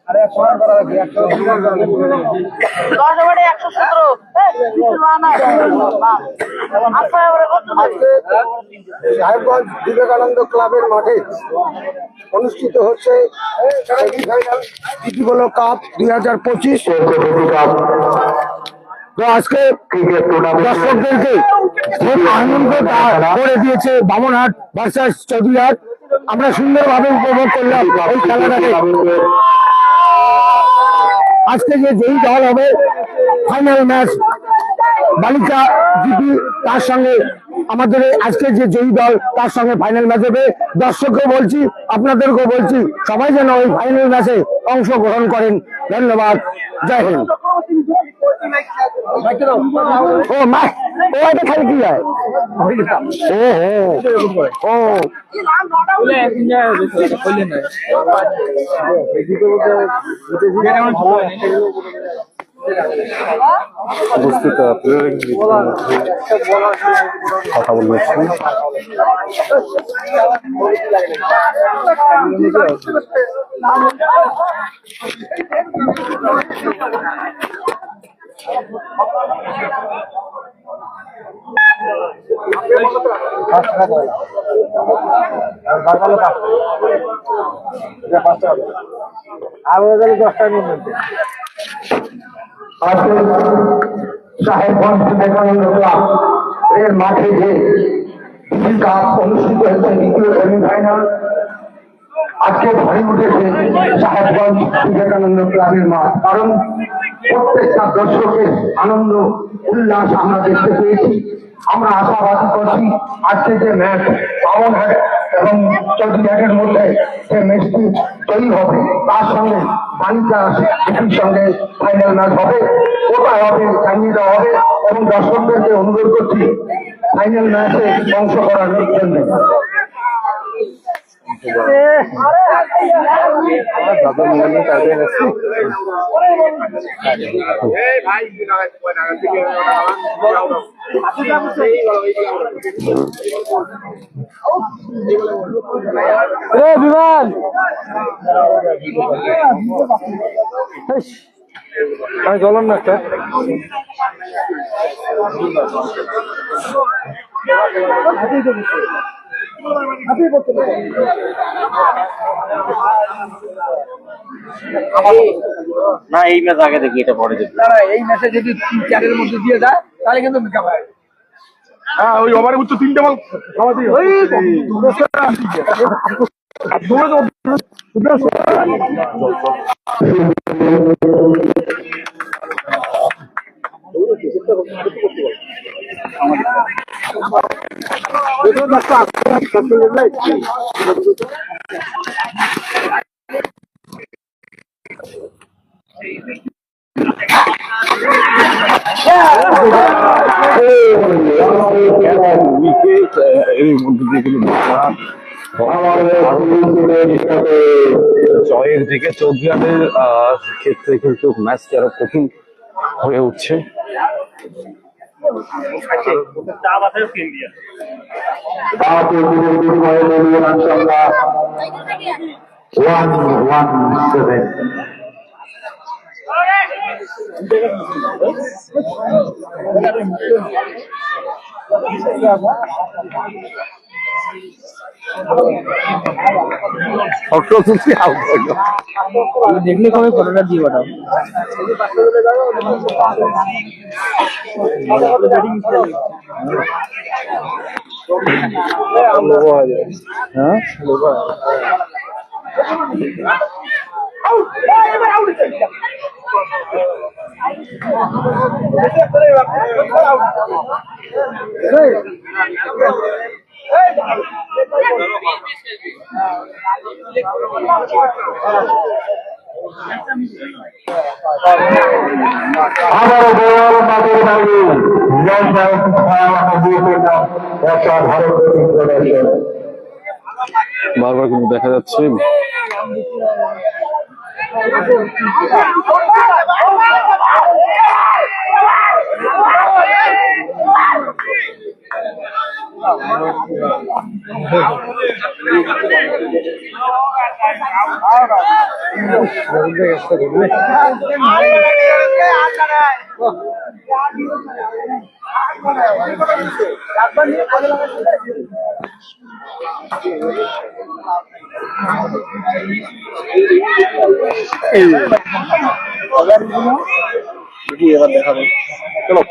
তাদের কিন্তু রয়েছে। সাহেবগঞ্জ বিবেকানন্দ ক্লাবের মাঠে অনুষ্ঠিত হচ্ছে দীপিবল কাপ 2025। তো আজকে দর্শকদেরকে খুব আনন্দ করে দিয়েছে বামনহাট ভার্সাস চৌধুরীহাট। আমরা সুন্দরভাবে উপভোগ করলাম এই খেলাটাকে। আজকে যে যেই দল হবে ফাইনাল ম্যাচ বালিকা জিপি, তার সঙ্গে আমাদের আজকে যে জয়ী দল তার সঙ্গে ফাইনাল ম্যাচ হবে। দর্শককেও বলছি, আপনাদেরকেও বলছি, সবাই যেন ওই ফাইনাল ম্যাচে অংশগ্রহণ করেন। ধন্যবাদ, জয় হিন্দ। ও মা, ও এটা খালি কি যায়? ও উপস্থিত কথা বলছেন। সাহেবগঞ্জ বিবেকানন্দ ক্লাব এর মাঠে যে কাপ অনুষ্ঠিত হয়েছে দ্বিতীয় সেমিফাইনাল, আজকে ভারী উঠেছে সাহেবগঞ্জ বিবেকানন্দ ক্লাবের মাঠ। কারণ প্রত্যেকটা দর্শকের আনন্দ উল্লাস আমরা দেখতে পেয়েছি। আমরা আশাবাদী করছি আজকে যে ম্যাচ বামনহাট এবং চৌধুরীহাটের মধ্যে যে ম্যাচটি তৈরি হবে, তার সঙ্গে বালিকা জিপির সঙ্গে ফাইনাল ম্যাচ হবে, ওটা হবে জানিয়ে দেওয়া হবে এবং দর্শকদেরকে অনুরোধ করছি ফাইনাল ম্যাচে অংশ করার জন্য। বিমান আমি চলাম না একটা না, এই ম্যাচ আগে দেখি, এটা পরে দেখি। এই ম্যাচে যদি 3-4-এর মধ্যে দিয়ে যায় তাহলে কিন্তু হ্যাঁ ওই ওভারে উচ্চ 3টে বল জয়ের দিকে চৌধুরীহাটের ক্ষেত্রে কিন্তু ম্যাচটি আরো কঠিন হয়ে উঠছে। দেখলে কবে ফটোটা দিয়ে পাঠাও। হ্যাঁ আবারও বড় মাঠের বাইরে একটা ভারত প্রদর্শন। বারবার কিন্তু দেখা যাচ্ছে এবার দেখাবো। চলো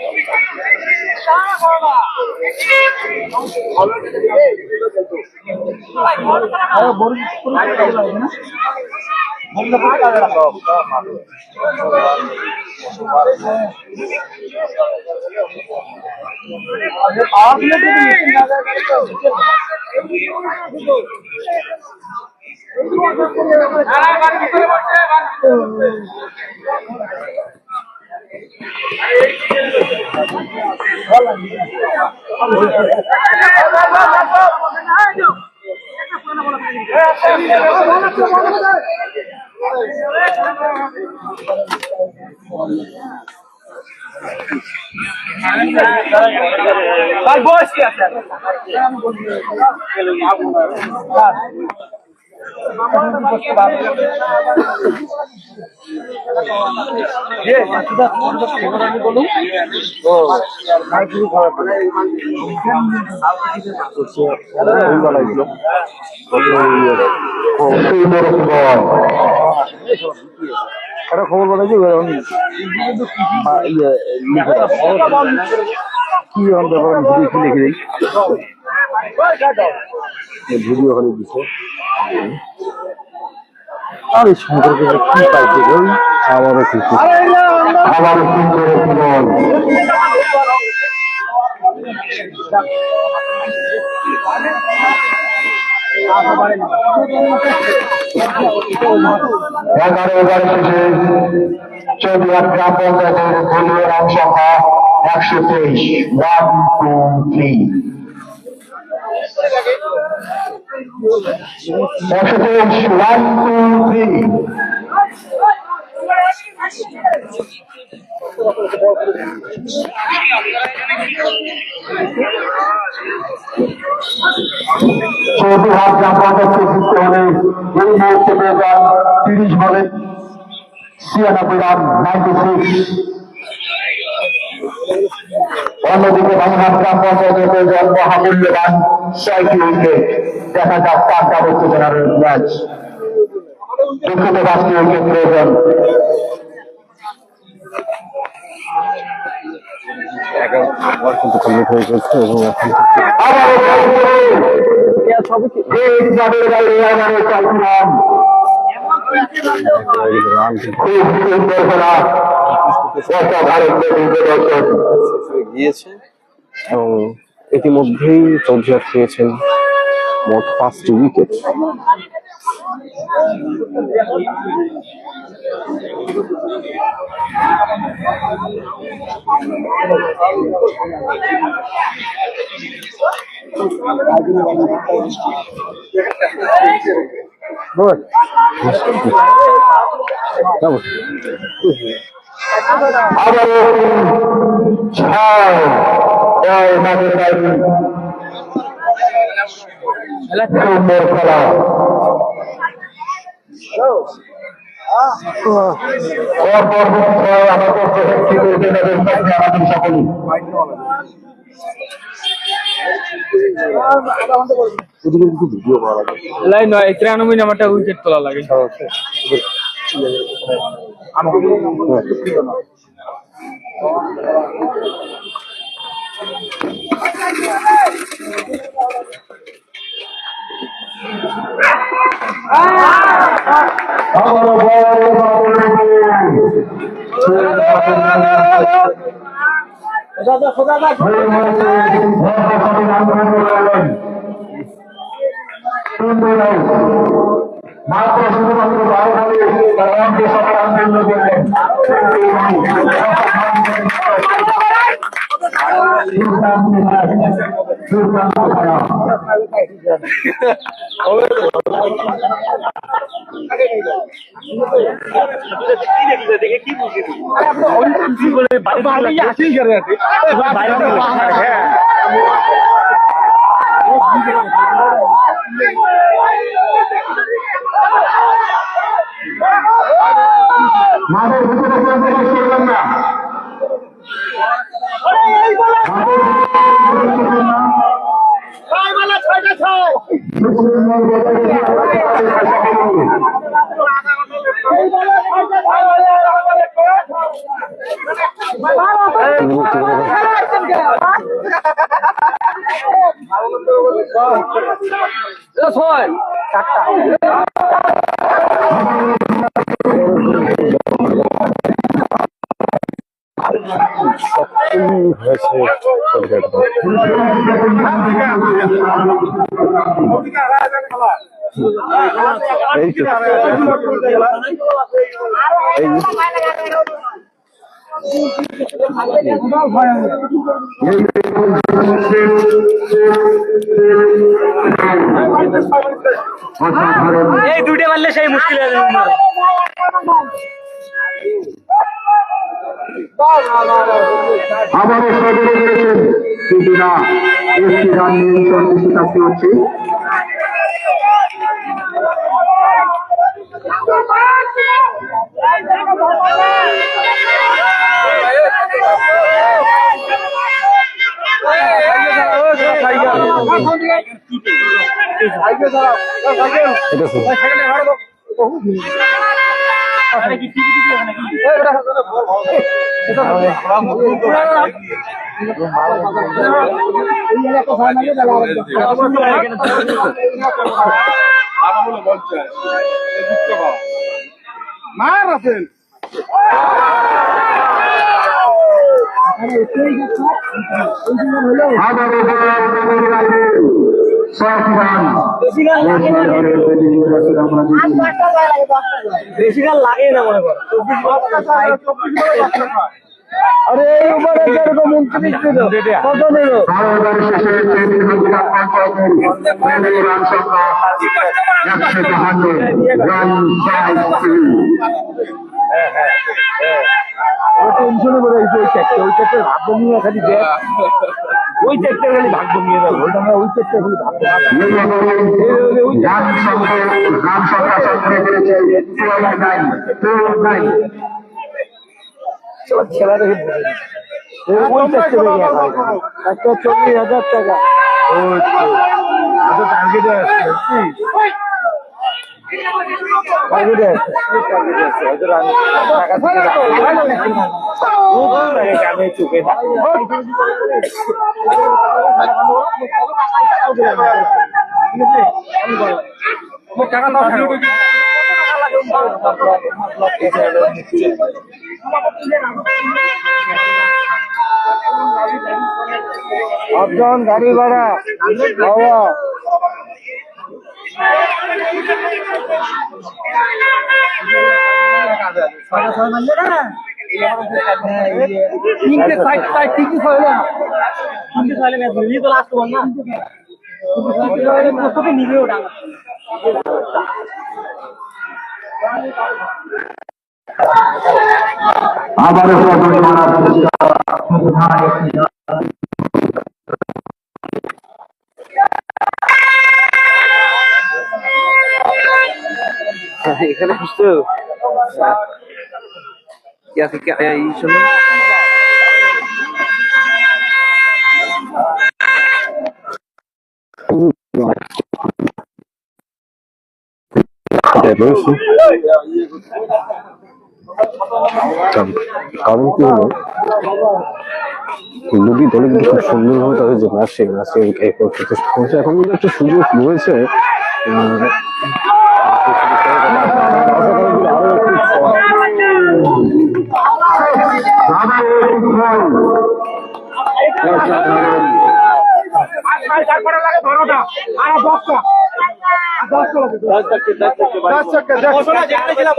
একটা খবর বলেছি কি লিখে দিই ভিডিও হলে দিচ্ছে আর এই সম্পর্কে কি পাইছে আবারও কিছু আবারও এগারো ওভার শেষে চৌধুরী গ্রাম পঞ্চায়েতের দলীয় রান সংখ্যা 123 চৌধুরী গ্রাম পঞ্চায়েতকে জিততে হলে এই মুহূর্তে প্রয়োজন 30 বলে 96 রান 96। অন্যদিকে বাংলাদেশ গ্রাম পঞ্চায়েতের প্রয়োজন মহামূল্যবান 6টি উইকেট। দেখা যাক পাঁচটা উত্তেজনার ম্যাচ, দুঃখিত 5টি উইকেট প্রয়োজন। কিন্তু কমপ্লিট হয়ে গেছে এবং এখন রান গিয়েছে এবং ইতিমধ্যেই চৌধুরী পেয়েছেন মোট 5টি উইকেট। লাইন 93 নাম্বারটা উইকেট তোলা লাগে। আবার মাত্র শুধুমাত্র 12 বলে রানকে সংগ্রাম করলেন। মাঠের ভিতরে প্রবেশ করবেন না। এই দুইটা মারলে সেই মুশকিল হয়ে যাবে। আবারও সদরে করেছেন কিন্তু না, একটি রান নিয়ন্ত্রণ বেশি থাকতে হচ্ছে। মার আছেন বেশি গাল লাগে না মনে করো। আরে এই উপরে যেরকম 29 ছিল কত নিল রান সংখ্যা 152 রান টেনশনে করে ওই চারটে ভাগ্য নিয়ে খালি দেখ ওই চারটে খালি ভাগ্য নিয়ে যাবো ওই চারটে খালি ভাগ্য রান সংখ্যা সংগ্রহ করেছে 209 খেলা দেখে ওই চারটে একটা 40,000 টাকা টার্গেটে আসছে চোখে অপজন গাড়ি ভাড়া বাবা তিনটে সাইড সাইড তিনটে ছয় না তিনটে ছয় ম্যাচ নিয়ে তো লাস্ট বল না প্রস্তুতি নিবে ওটা আবারও এখানে বুঝতো এই সময় কারণ কি হলো দুটি দলে কিন্তু খুব সুন্দরভাবে তাদের যে ম্যাচ সেই ম্যাচে এখন কিন্তু একটা সুযোগ রয়েছে কটা লাগে 12টা আর 10টা আর 10টা লাগে 10 চক্কর বসনা যেখানে ছিলাম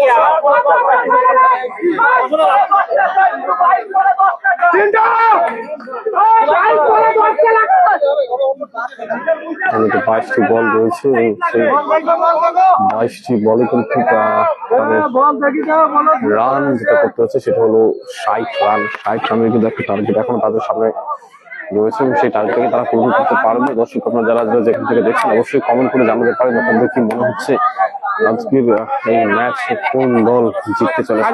তিনটা আমাদের 22টি বল রয়েছে এবং সেই 22টি বলে কিন্তু বল দেখি দাও বলো রান যেটা করতে হচ্ছে সেটা হলো 60 রান। 60 রানের কিন্তু একটা টার্গেট এখন তাদের সামনে রয়েছে এবং সেই টার্গেটকে তারা পূরণ করতে পারবে। দর্শক আপনারা যারা যারা যেখান থেকে দেখছেন অবশ্যই কমেন্ট করে জানাতে পারেন আপনাদের কি মনে হচ্ছে আজকের এই ম্যাচ কোন দল জিততে চলেছে।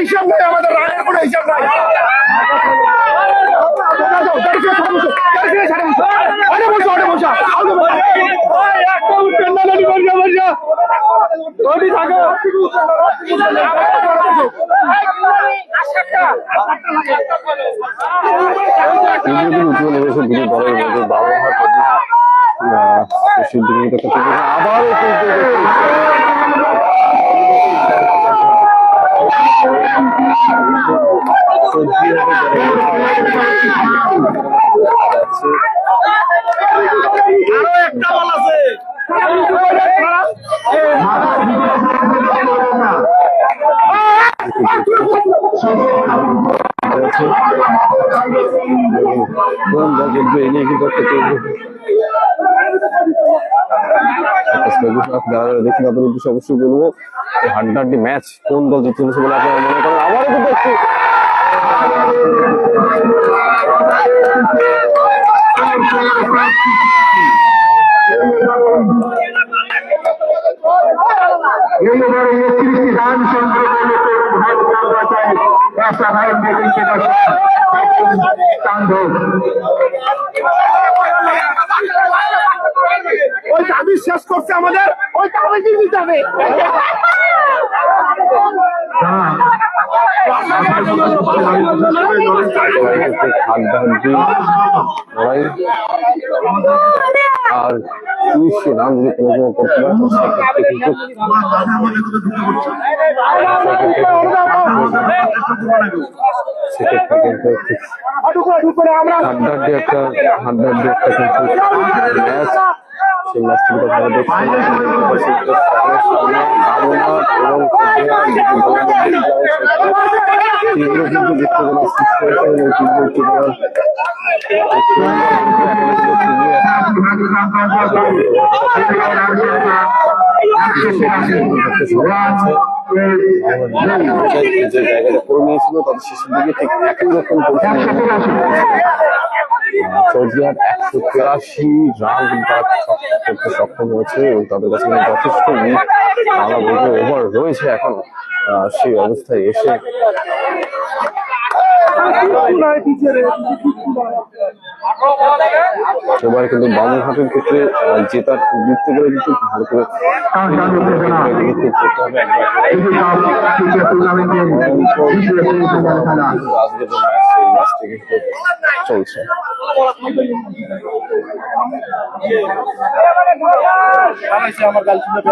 হিসাব নাই আমাদের রানের কোনো হিসাব নাই আরো একটা বল আছে দেখি তাদের উদ্দেশ্যে অবশ্যই বলবো হাড্ডাহাড্ডি ম্যাচ কোন দল জিততে চলেছে বলে আপনারা মনে করেন। আমারও কিন্তু একটু রান সংগ্রহ ওই দাবি শেষ করছে আমাদের ওই দাবি দিতে হবে আর 200 রান যদি কোনো করতে পারে সেক্ষেত্রে কিন্তু হাড্ডাহাড্ডি একটা ম্যাচ। সেই ম্যাচটি আপনারা দেখছেন তীব্র কিন্তু দেখতে গেলে যে জায়গাটা করে নিয়েছিল তাদের শেষের দিকে ঠিক একই রকম চৌধুরীর 183 রান করতে সক্ষম হয়েছে এবং তাদের কাছে যথেষ্ট ওভার রয়েছে এখন সেই অবস্থায় এসে এবারে কিন্তু বামুনহাটের ক্ষেত্রে জেতার দিক থেকে কিন্তু ভালো করে করতে হবে। আজকের যে ম্যাচ সেই ম্যাচটি কিন্তু চলছে। আমার গার্লফ্রেন্ড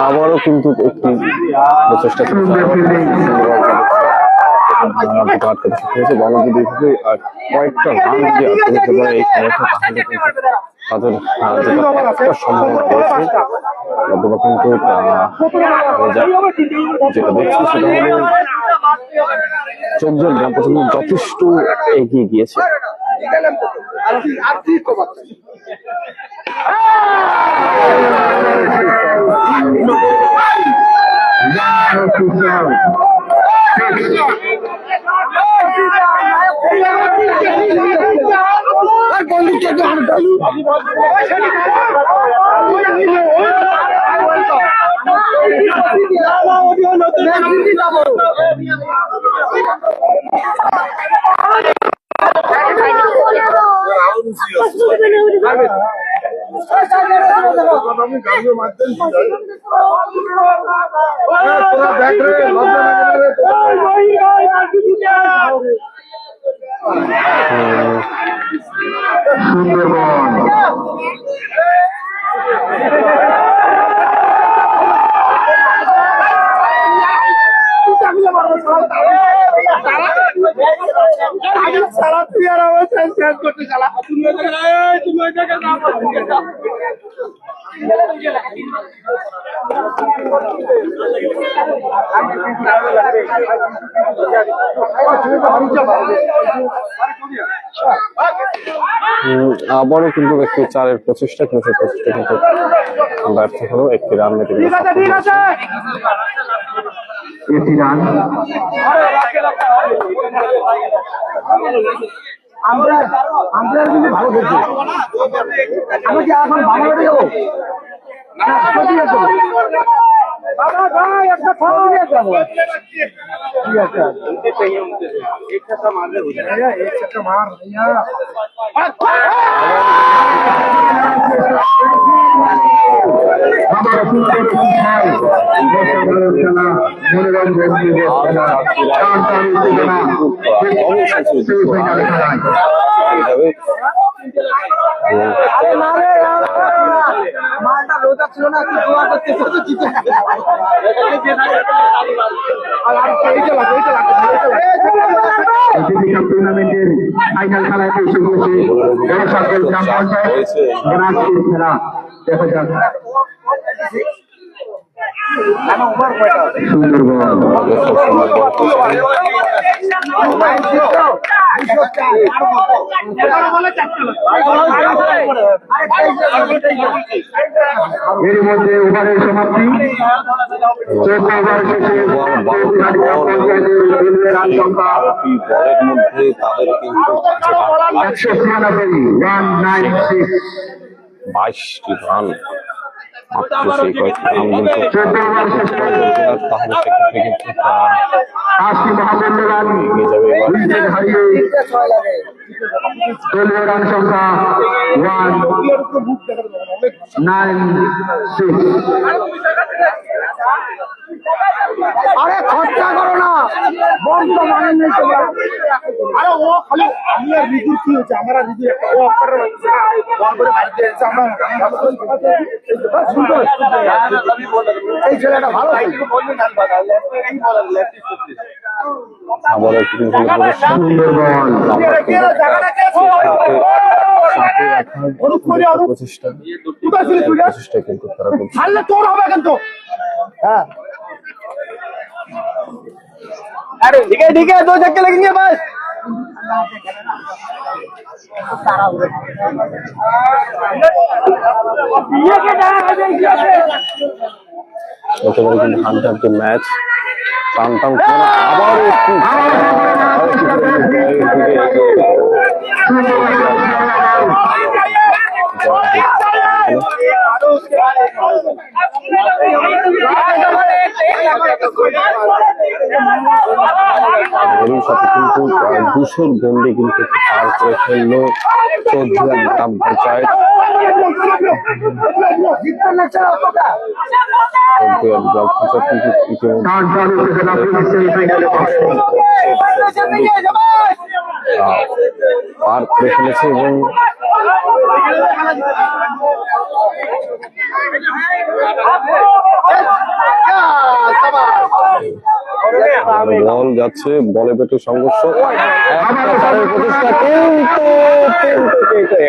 আবারও কিন্তু একটি প্রচেষ্টা আটকাতে হয়েছে। বাংলা যদি কয়েকটা রান যদি আটকে পারে এই খেলাটা, তাহলে কিন্তু তাদের একটা সম্ভাবনা রয়েছে। অথবা কিন্তু যেটা দেখছি সেটা হলো 14 গ্রাম পর্যন্ত যথেষ্ট এগিয়ে গিয়েছে। আবারও কিন্তু একটি চারের প্রচেষ্টা, কিন্তু প্রচেষ্টা কিন্তু ব্যর্থ হলো। একটি রান নিতে আমরা কিন্তু ভালো খেলছি। আমরা কি এখন ভালো যাবো? মালটা রোজা ছিল না, কি দোয়া করতে টুর্নামেন্টের ফাইনাল খেলায় পৌঁছে গিয়েছে খেলা। দেখা যাক এর মধ্যে ওভারের সমাপ্তি। 14 ওভার শেষে রান সংখ্যা 196, 22টি রান। সেই কয়েকটি রান কিন্তু তাহলে সেক্ষেত্রে কিন্তু হারিয়ে দলীয় রান সংখ্যা 196। আরে খরচা করো না, বন্ধ মানে নেই তোমরা। আরে ও খালি আমি আর রিদুর কি হচ্ছে, আমরা রিদু একটা ও অফার হচ্ছে না, বল করে বাড়িতে এসে আমরা সুন্দর এই ছেলেটা ভালো আবার একটি সুন্দর বল প্রচেষ্টা কিন্তু তারা ছাড়লে তোর হবে কিন্তু। হ্যাঁ अरे ठीक है 2 छक्के लगेंगे बस। ये के একেবারে কিন্তু হান্টার যে ম্যাচ টান টান করে আবার একটু এরই সাথে কিন্তু 200 গন্ডে কিন্তু পার করে ফেললো চৌধুরী গ্রাম পঞ্চায়েত। পার করে ফেলেছে এবং বল যাচ্ছে, বলে পেটে সংঘর্ষ,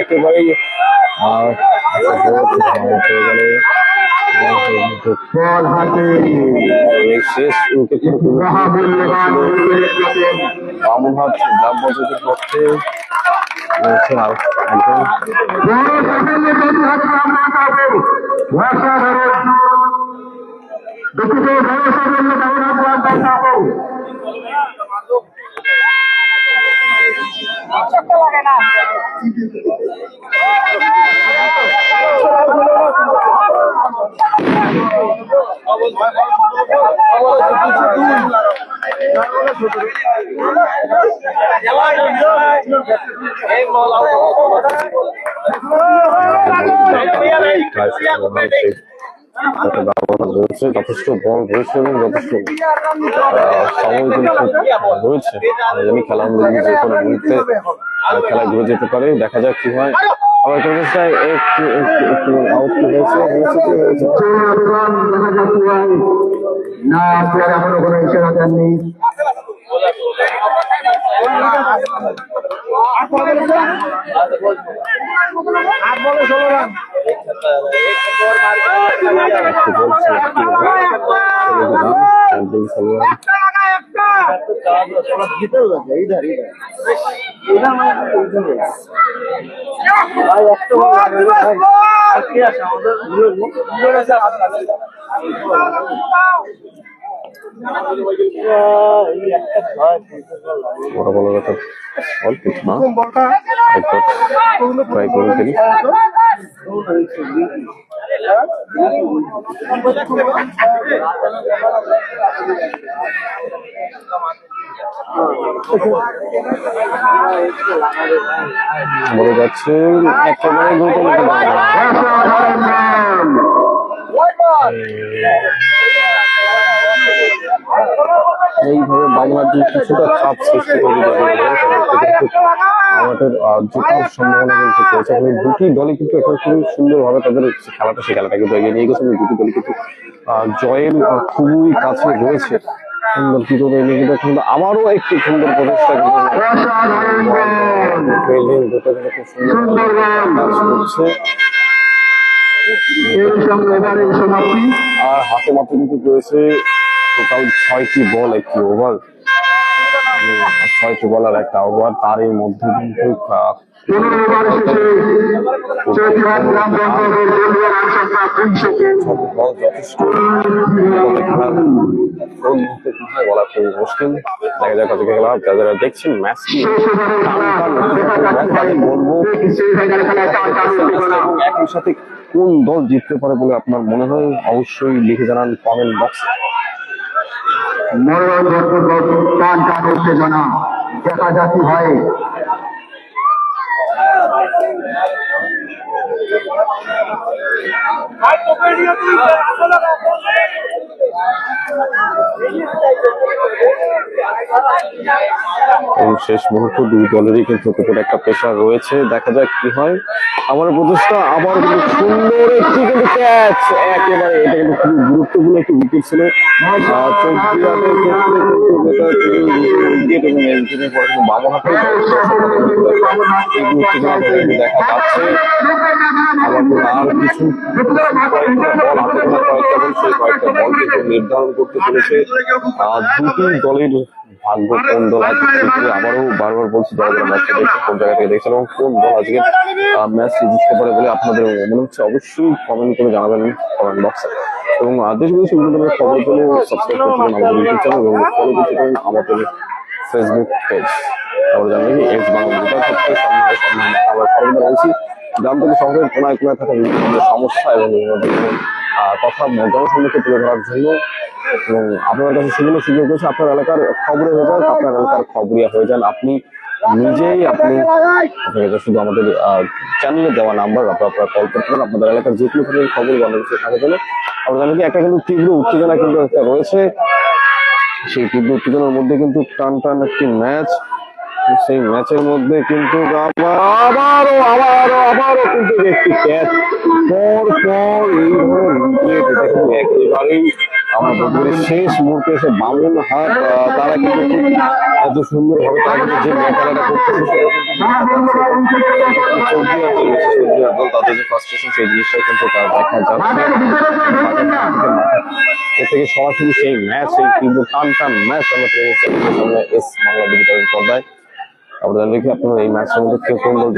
একেবারেই শেষ উইকেট বামুনহাট গ্রাম পঞ্চায়েতের পক্ষে যথেষ্ট বল রয়েছে এবং যথেষ্ট সময় কিন্তু রয়েছে। জানি খেলা যে কোনো মুহূর্তে খেলা ঘুরে যেতে পারে, দেখা যাক কি হয়। আবার চেষ্টায় একটু আউট হয়েছে না, এখনো কোনো ইশারা দেননি। বড় বড় কথা অল্প না ট্রাই করে ফেলি। বলে যাচ্ছে একেবারে এইভাবে বাংলাদেশ কিছুটা চাপ সৃষ্টি করে আমাদের জেতার সম্ভাবনা কিন্তু রয়েছে। দুটি দলই কিন্তু এখন খুবই সুন্দরভাবে তাদের খেলাটা সেই খেলাটা কিন্তু এগিয়ে নিয়ে গেছে। দুটি দলই কিন্তু জয়ের খুবই কাছে রয়েছে। সুন্দর কিন্তু আবারও একটি সুন্দর প্রচেষ্টা আর হাতে মাত্র কিন্তু রয়েছে টোটাল 6টি বল, একটি ওভার, 6টি বল আর একটা ওভার। তার এই মধ্যে কিন্তু যথেষ্ট বলা খুবই মুশকিল। দেখা যাক কত খেলা। যারা দেখছেন ম্যাচটি বলবো একই সাথে কোন দল জিততে পারে বলে আপনার মনে হয় অবশ্যই লিখে জানান কমেন্ট বক্সে। উত্তেজনা দেখা যাচ্ছি হয়। এবং শেষ মুহূর্ত দুই দলেরই কিন্তু একটা প্রেশার রয়েছে, দেখা যাক কি হয়। আমার প্রচেষ্টা আবার কিন্তু সুন্দর একটি কিন্তু ক্যাচ, একেবারে এটা কিন্তু খুব গুরুত্বপূর্ণ একটি উইকেট ছিল। বামহাতে দেখা যাচ্ছে আর কিছু কয়েকটা বল কিন্তু নির্ধারণ করতে চলেছে দুটি দলের ভাগ্য। কোন দল আজকে আবারও বারবার বলছি যারা যারা ম্যাচটা দেখছে কোন জায়গা থেকে দেখছেন এবং কোন দল আজকে ম্যাচটি জিততে পারে বলে আপনাদের মনে হচ্ছে অবশ্যই কমেন্ট করে জানাবেন কমেন্ট বক্সে। এবং দেশ বিদেশে বিভিন্ন ধরনের খবরের জন্য সাবস্ক্রাইব করতে পারেন আমাদের ইউটিউব চ্যানেল এবং ফলো করতে পারেন আমাদের ফেসবুক পেজ। আমরা জানি এক্স বাংলা ডিজিটাল সত্যি সম্মান আমরা সর্বদা রয়েছি গ্রাম থেকে শহরের কোনায় কোনায় থাকা বিভিন্ন ধরনের সমস্যা এবং বিভিন্ন ধরনের কথা জনসম্মুখে তুলে ধরার জন্য। এবং আপনার কাছে সুযোগ রয়েছে আপনার এলাকার খবরে হয়ে যান, আপনার এলাকার খবরিয়া হয়ে যান আপনি নিজেই। আপনাকে শুধু আমাদের চ্যানেলে দেওয়া নাম্বার আপনারা কল করতে পারেন আপনাদের এলাকার যে কোনো ধরনের খবর বা কিছু থাকার জন্য। আমরা জানি কি একটা কিন্তু তীব্র উত্তেজনা কিন্তু একটা রয়েছে, সেই তীব্র উত্তেজনার মধ্যে কিন্তু টান টান একটি ম্যাচ, সেই ম্যাচের মধ্যে কিন্তু আবারও কিন্তু একটি ক্যাচ পর একেবারেই আমাদের শেষ মুহূর্তে এসে বামুনহাট তারা কিন্তু এত সুন্দর ভাবে তারা কিন্তু যে মোকাবেলাটা করতেছে তাদের যে ফ্রাস্ট্রেশন সেই জিনিসটা কিন্তু দেখা যাচ্ছে। এর থেকে সরাসরি সেই ম্যাচ, সেই তীব্র টান টান ম্যাচ আমরা পেয়ে সামনে এস বাংলা ডিজিটালের পর্দায়। আপনারা দেখি আপনারা এই ম্যাচের মধ্যে কেউ কোন দল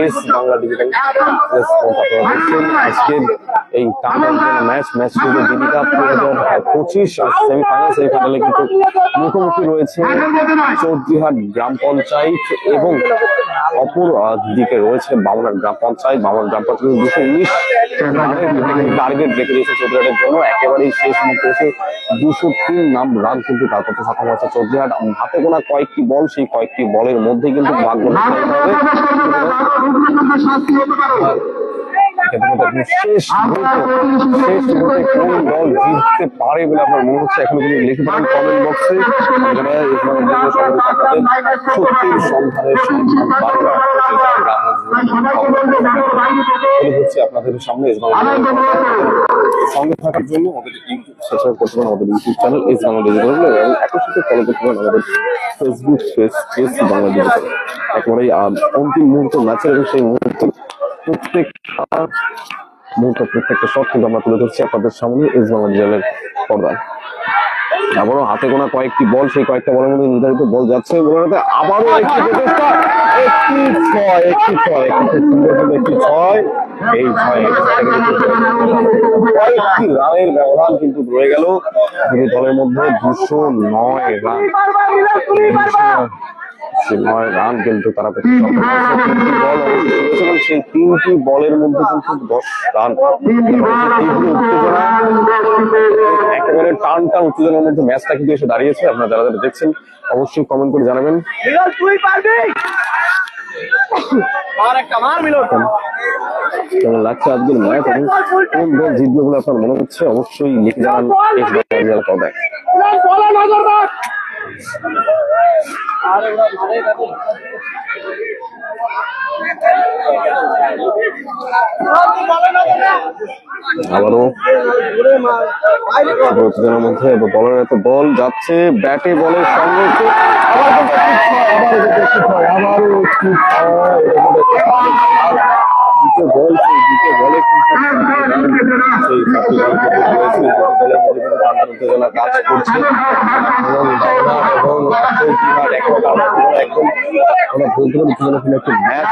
এস বাংলা ডিজিটাল আজকের এই ম্যাচ কিন্তু দিদি কাপ 2025 সেমিফাইনালে কিন্তু মুখোমুখি রয়েছে চৌধুরীহাট গ্রাম পঞ্চায়েত এবং অপর দিকে রয়েছে বামুনহাট গ্রাম পঞ্চায়েত। বামুনহাট গ্রাম পঞ্চায়েত 219 টার্গেট রেখে দিয়েছে চৌধুরীহাটের জন্য, একেবারেই শেষ মুহূর্তে এসে 203 রান কিন্তু তার করতে সক্ষম হয়েছে চৌধুরীহাট। হাতে গোনা কয়েকটি বল, সেই কয়েকটি বলের মধ্যে কিন্তু ভাগ্য শেষ মুহূর্তে কোন দল জিততে পারে বলে আপনার মনে হচ্ছে এখন কিন্তু লিখে পারেন কমেন্ট বক্সে। সত্যির সন্ধানের হচ্ছে আপনাদের সামনে সঙ্গে থাকার জন্য আমাদের সাবস্ক্রাইব করতে পারেন আমাদের YouTube channel S Bangla digital এবং একই সাথে ফলো করতে পারেন আমাদের Facebook page S Bangla digital. একেবারেই অন্তিম মুহূর্ত ম্যাচের এবং সেই মুহূর্তে প্রত্যেকটা শট কিন্তু আমরা তুলে ধরছি আপনাদের সামনে এস বাংলা ডিজিটালের পর্দায়। আবারও হাতে গোনা কয়েকটি বল, সেই কয়েকটা বলের মধ্যে নির্ধারিত বল যাচ্ছে আবারও একটি প্রচেষ্টা, একটি ছয় এই কয়েকটি রানের ব্যবধান কিন্তু রয়ে গেল দুই দলের মধ্যে। 209 রান, 9 রান কিন্তু তারা সেই 3টি বলের মধ্যে কিন্তু 10 রান। একেবারে টান টান উত্তেজনার মধ্যে ম্যাচটা কিন্তু এসে দাঁড়িয়েছে। আপনারা যারা যারা দেখছেন অবশ্যই কমেন্ট করে জানাবেন কেমন লাগছে আজকের ম্যাচ এবং কোন দল জিতবে বলে আপনার মনে হচ্ছে অবশ্যই লিখে জানান কবে। আবারও মধ্যে বলের এত বল যাচ্ছে ব্যাটে বলের সঙ্গে বল সেই দুটো বলে উত্তেজনা কাজ করছে এবং একদম আমরা বলতে পারি উত্তেজনা একটি ম্যাচ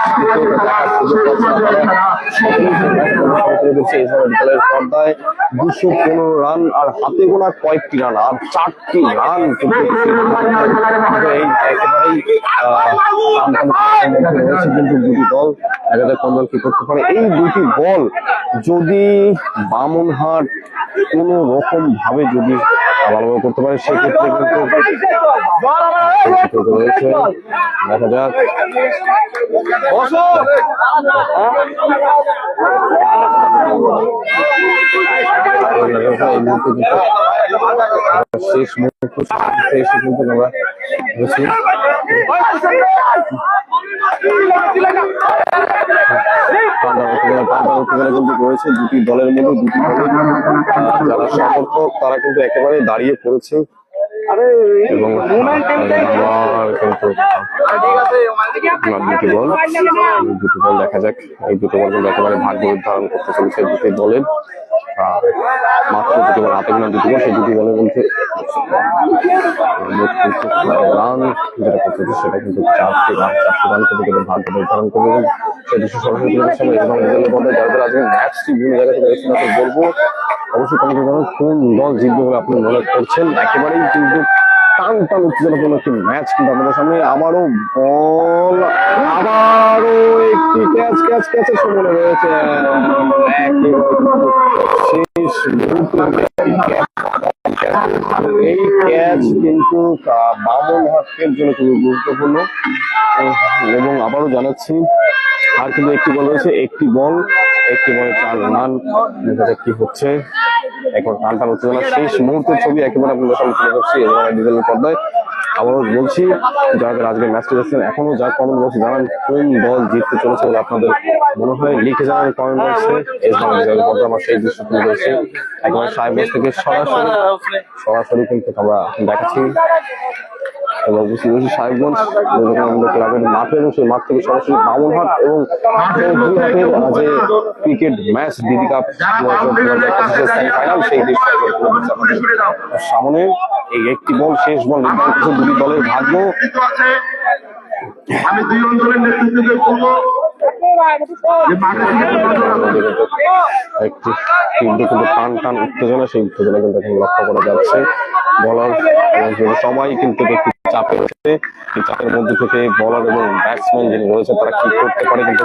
পর্দায় 215 রান আর হাতে গোনা কয়েকটি রান আর 4টি রান কিন্তু এই একেবারেই কিন্তু দুটি দল দেখা কোন দল কি করতে পারে। এই দুটি বল যদি বামুনহাট কোন রকম ভাবে যদি ভালোভাবে করতে পারে সেক্ষেত্রে কিন্তু রয়েছে দেখা যাক। শেষ মুহূর্তে এসে কিন্তু আমরা কিন্তু রয়েছে দুটি দলের মধ্যে, দুটি দলের যারা সমর্থক তারা কিন্তু একেবারে দাঁড়িয়ে পড়েছে এবং দুটি বল দেখা যাক। এই দুটো বল কিন্তু একেবারে ভাগ্য নির্ধারণ করতে চলেছে দুটি দলের। মাত্র দুটি বল হাতে গোনা দুটি বল, সেই দুটি বলের মধ্যে রান যেটা করতেছে সেটা কিন্তু 4টি রান কিন্তু ভাগ্য নির্ধারণ করবে এবং সেই দৃশ্য সরাসরি তুলে ধরছি আমরা এবং বিদ্যালয়ের পর্দায় যারা যারা আজকে ম্যাচটি বিভিন্ন জায়গা থেকে দেখছেন তাদের বলবো অবশ্যই কমেন্টে জানান কোন দল জিতবে বলে আপনি মনে করছেন। একেবারেই কিন্তু টান টান উত্তেজনাপূর্ণ একটি ম্যাচ কিন্তু আমাদের সামনে। আবারও বল, আবারও একটি ক্যাচের সময় রয়েছে। শেষ মুহূর্তে এই ক্যাচ কিন্তু বামনহাটের জন্য খুবই গুরুত্বপূর্ণ এবং আবারও জানাচ্ছি আর কিন্তু একটি বল রয়েছে, একটি বলে 4 রান। কি হচ্ছে এখন টান টান উত্তেজনা শেষ মুহূর্তের ছবি একেবারে আপনাদের সামনে তুলে ধরছি ডিজিটাল পর্দায়। আবারও বলছি যারা যারা আজকে ম্যাচটি দেখছেন এখনো যা কমেন্ট বক্সে জানান কোন দল জিততে চলেছে বলে আপনাদের মনে হয়, লিখে জানান কমেন্ট বক্সে। ডিজিটাল পর্দায় আমার সেই দৃশ্য তুলে ধরছি একেবারে সাহেবগঞ্জ থেকে সরাসরি কিন্তু আমরা দেখাচ্ছি এবং সাহেবগঞ্জ আমাদের ক্লাবের মাঠে এবং সেই মাঠ থেকে সরাসরি বামনহাট এবং যে ক্রিকেট ম্যাচ দিদি কাপ সেমিফাইনাল সেই দৃশ্য সামনে এই একটি বল শেষ বল নির্ধারণ করছে দুটি দলের ভাগ্য। আমি দুই অঞ্চলের নেতৃত্বে বলবো একটি কিন্তু টান টান উত্তেজনা, সেই উত্তেজনা কিন্তু এখন লক্ষ্য করা যাচ্ছে। বলার সবাই কিন্তু একটু চাপে রয়েছে, এই চাপের মধ্যে থেকে বলার এবং ব্যাটসম্যান যিনি রয়েছে তারা কি করতে পারে কিন্তু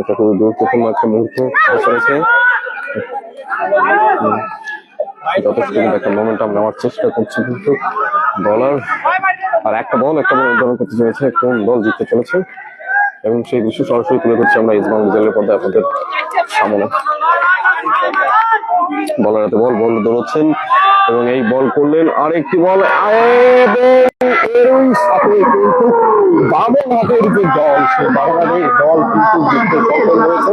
একটা খুবই গুরুত্বপূর্ণ একটা মুহূর্ত রয়েছে। যথেষ্ট কিন্তু একটা মোমেন্টাম নেওয়ার চেষ্টা করছে কিন্তু বলার, আর একটা বল নির্ধারণ করতে চলেছে কোন দল জিততে চলেছে এবং সেই দৃশ্য সরাসরি তুলে ধরছি আমরা ইসবাং বিদ্যালয়ের পর্দায় আপনাদের সামনে। বলার হাতে বল দৌড়চ্ছেন এবং এই বল করলেন আরেকটি বল এরই সাথে কিন্তু বামনহাটের যে দল সেই বামনহাটের দল কিন্তু জিততে সফল হয়েছে।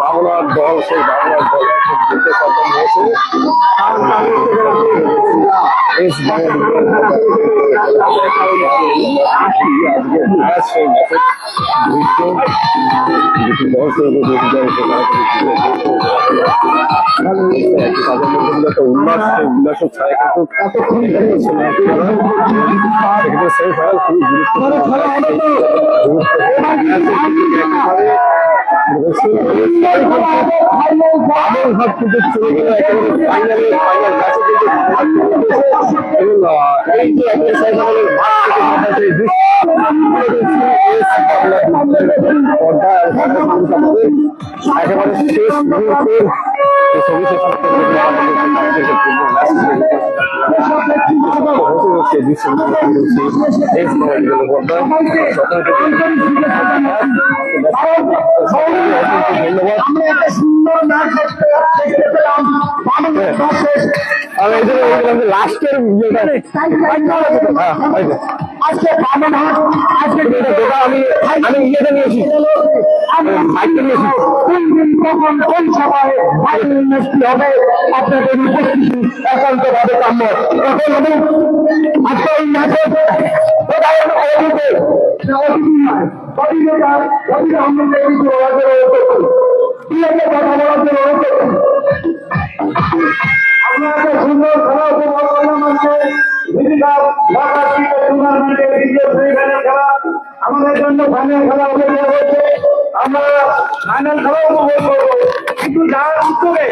বামনহাট দল সেই বামনহাট দল জিততে সফল হয়েছে। উল্লাস ছায় কিন্তু সেমিফাইনাল খুবই গুরুত্বপূর্ণ কিন্তু চলে গেল একেবারে ফাইনাল ম্যাচে একেবারে শেষ মুহূর্তের ছবি শেষ লাস্টের আজকে আমি ইয়েটা নিয়েছি কখন কোন সময় হবে আপনাদের উপস্থিতি একান্ত ভাবে কাম্য। এখন আমি আজকে এই ম্যাচে কথা বলার জন্য আপনাকে সুন্দর খেলা উপভোগ করলাম। আমাদের জন্য ফাইনাল খেলা উপভোগ হয়েছে, আমরা ফাইনাল খেলা উপভোগ করবো কিন্তু যার উত্তরে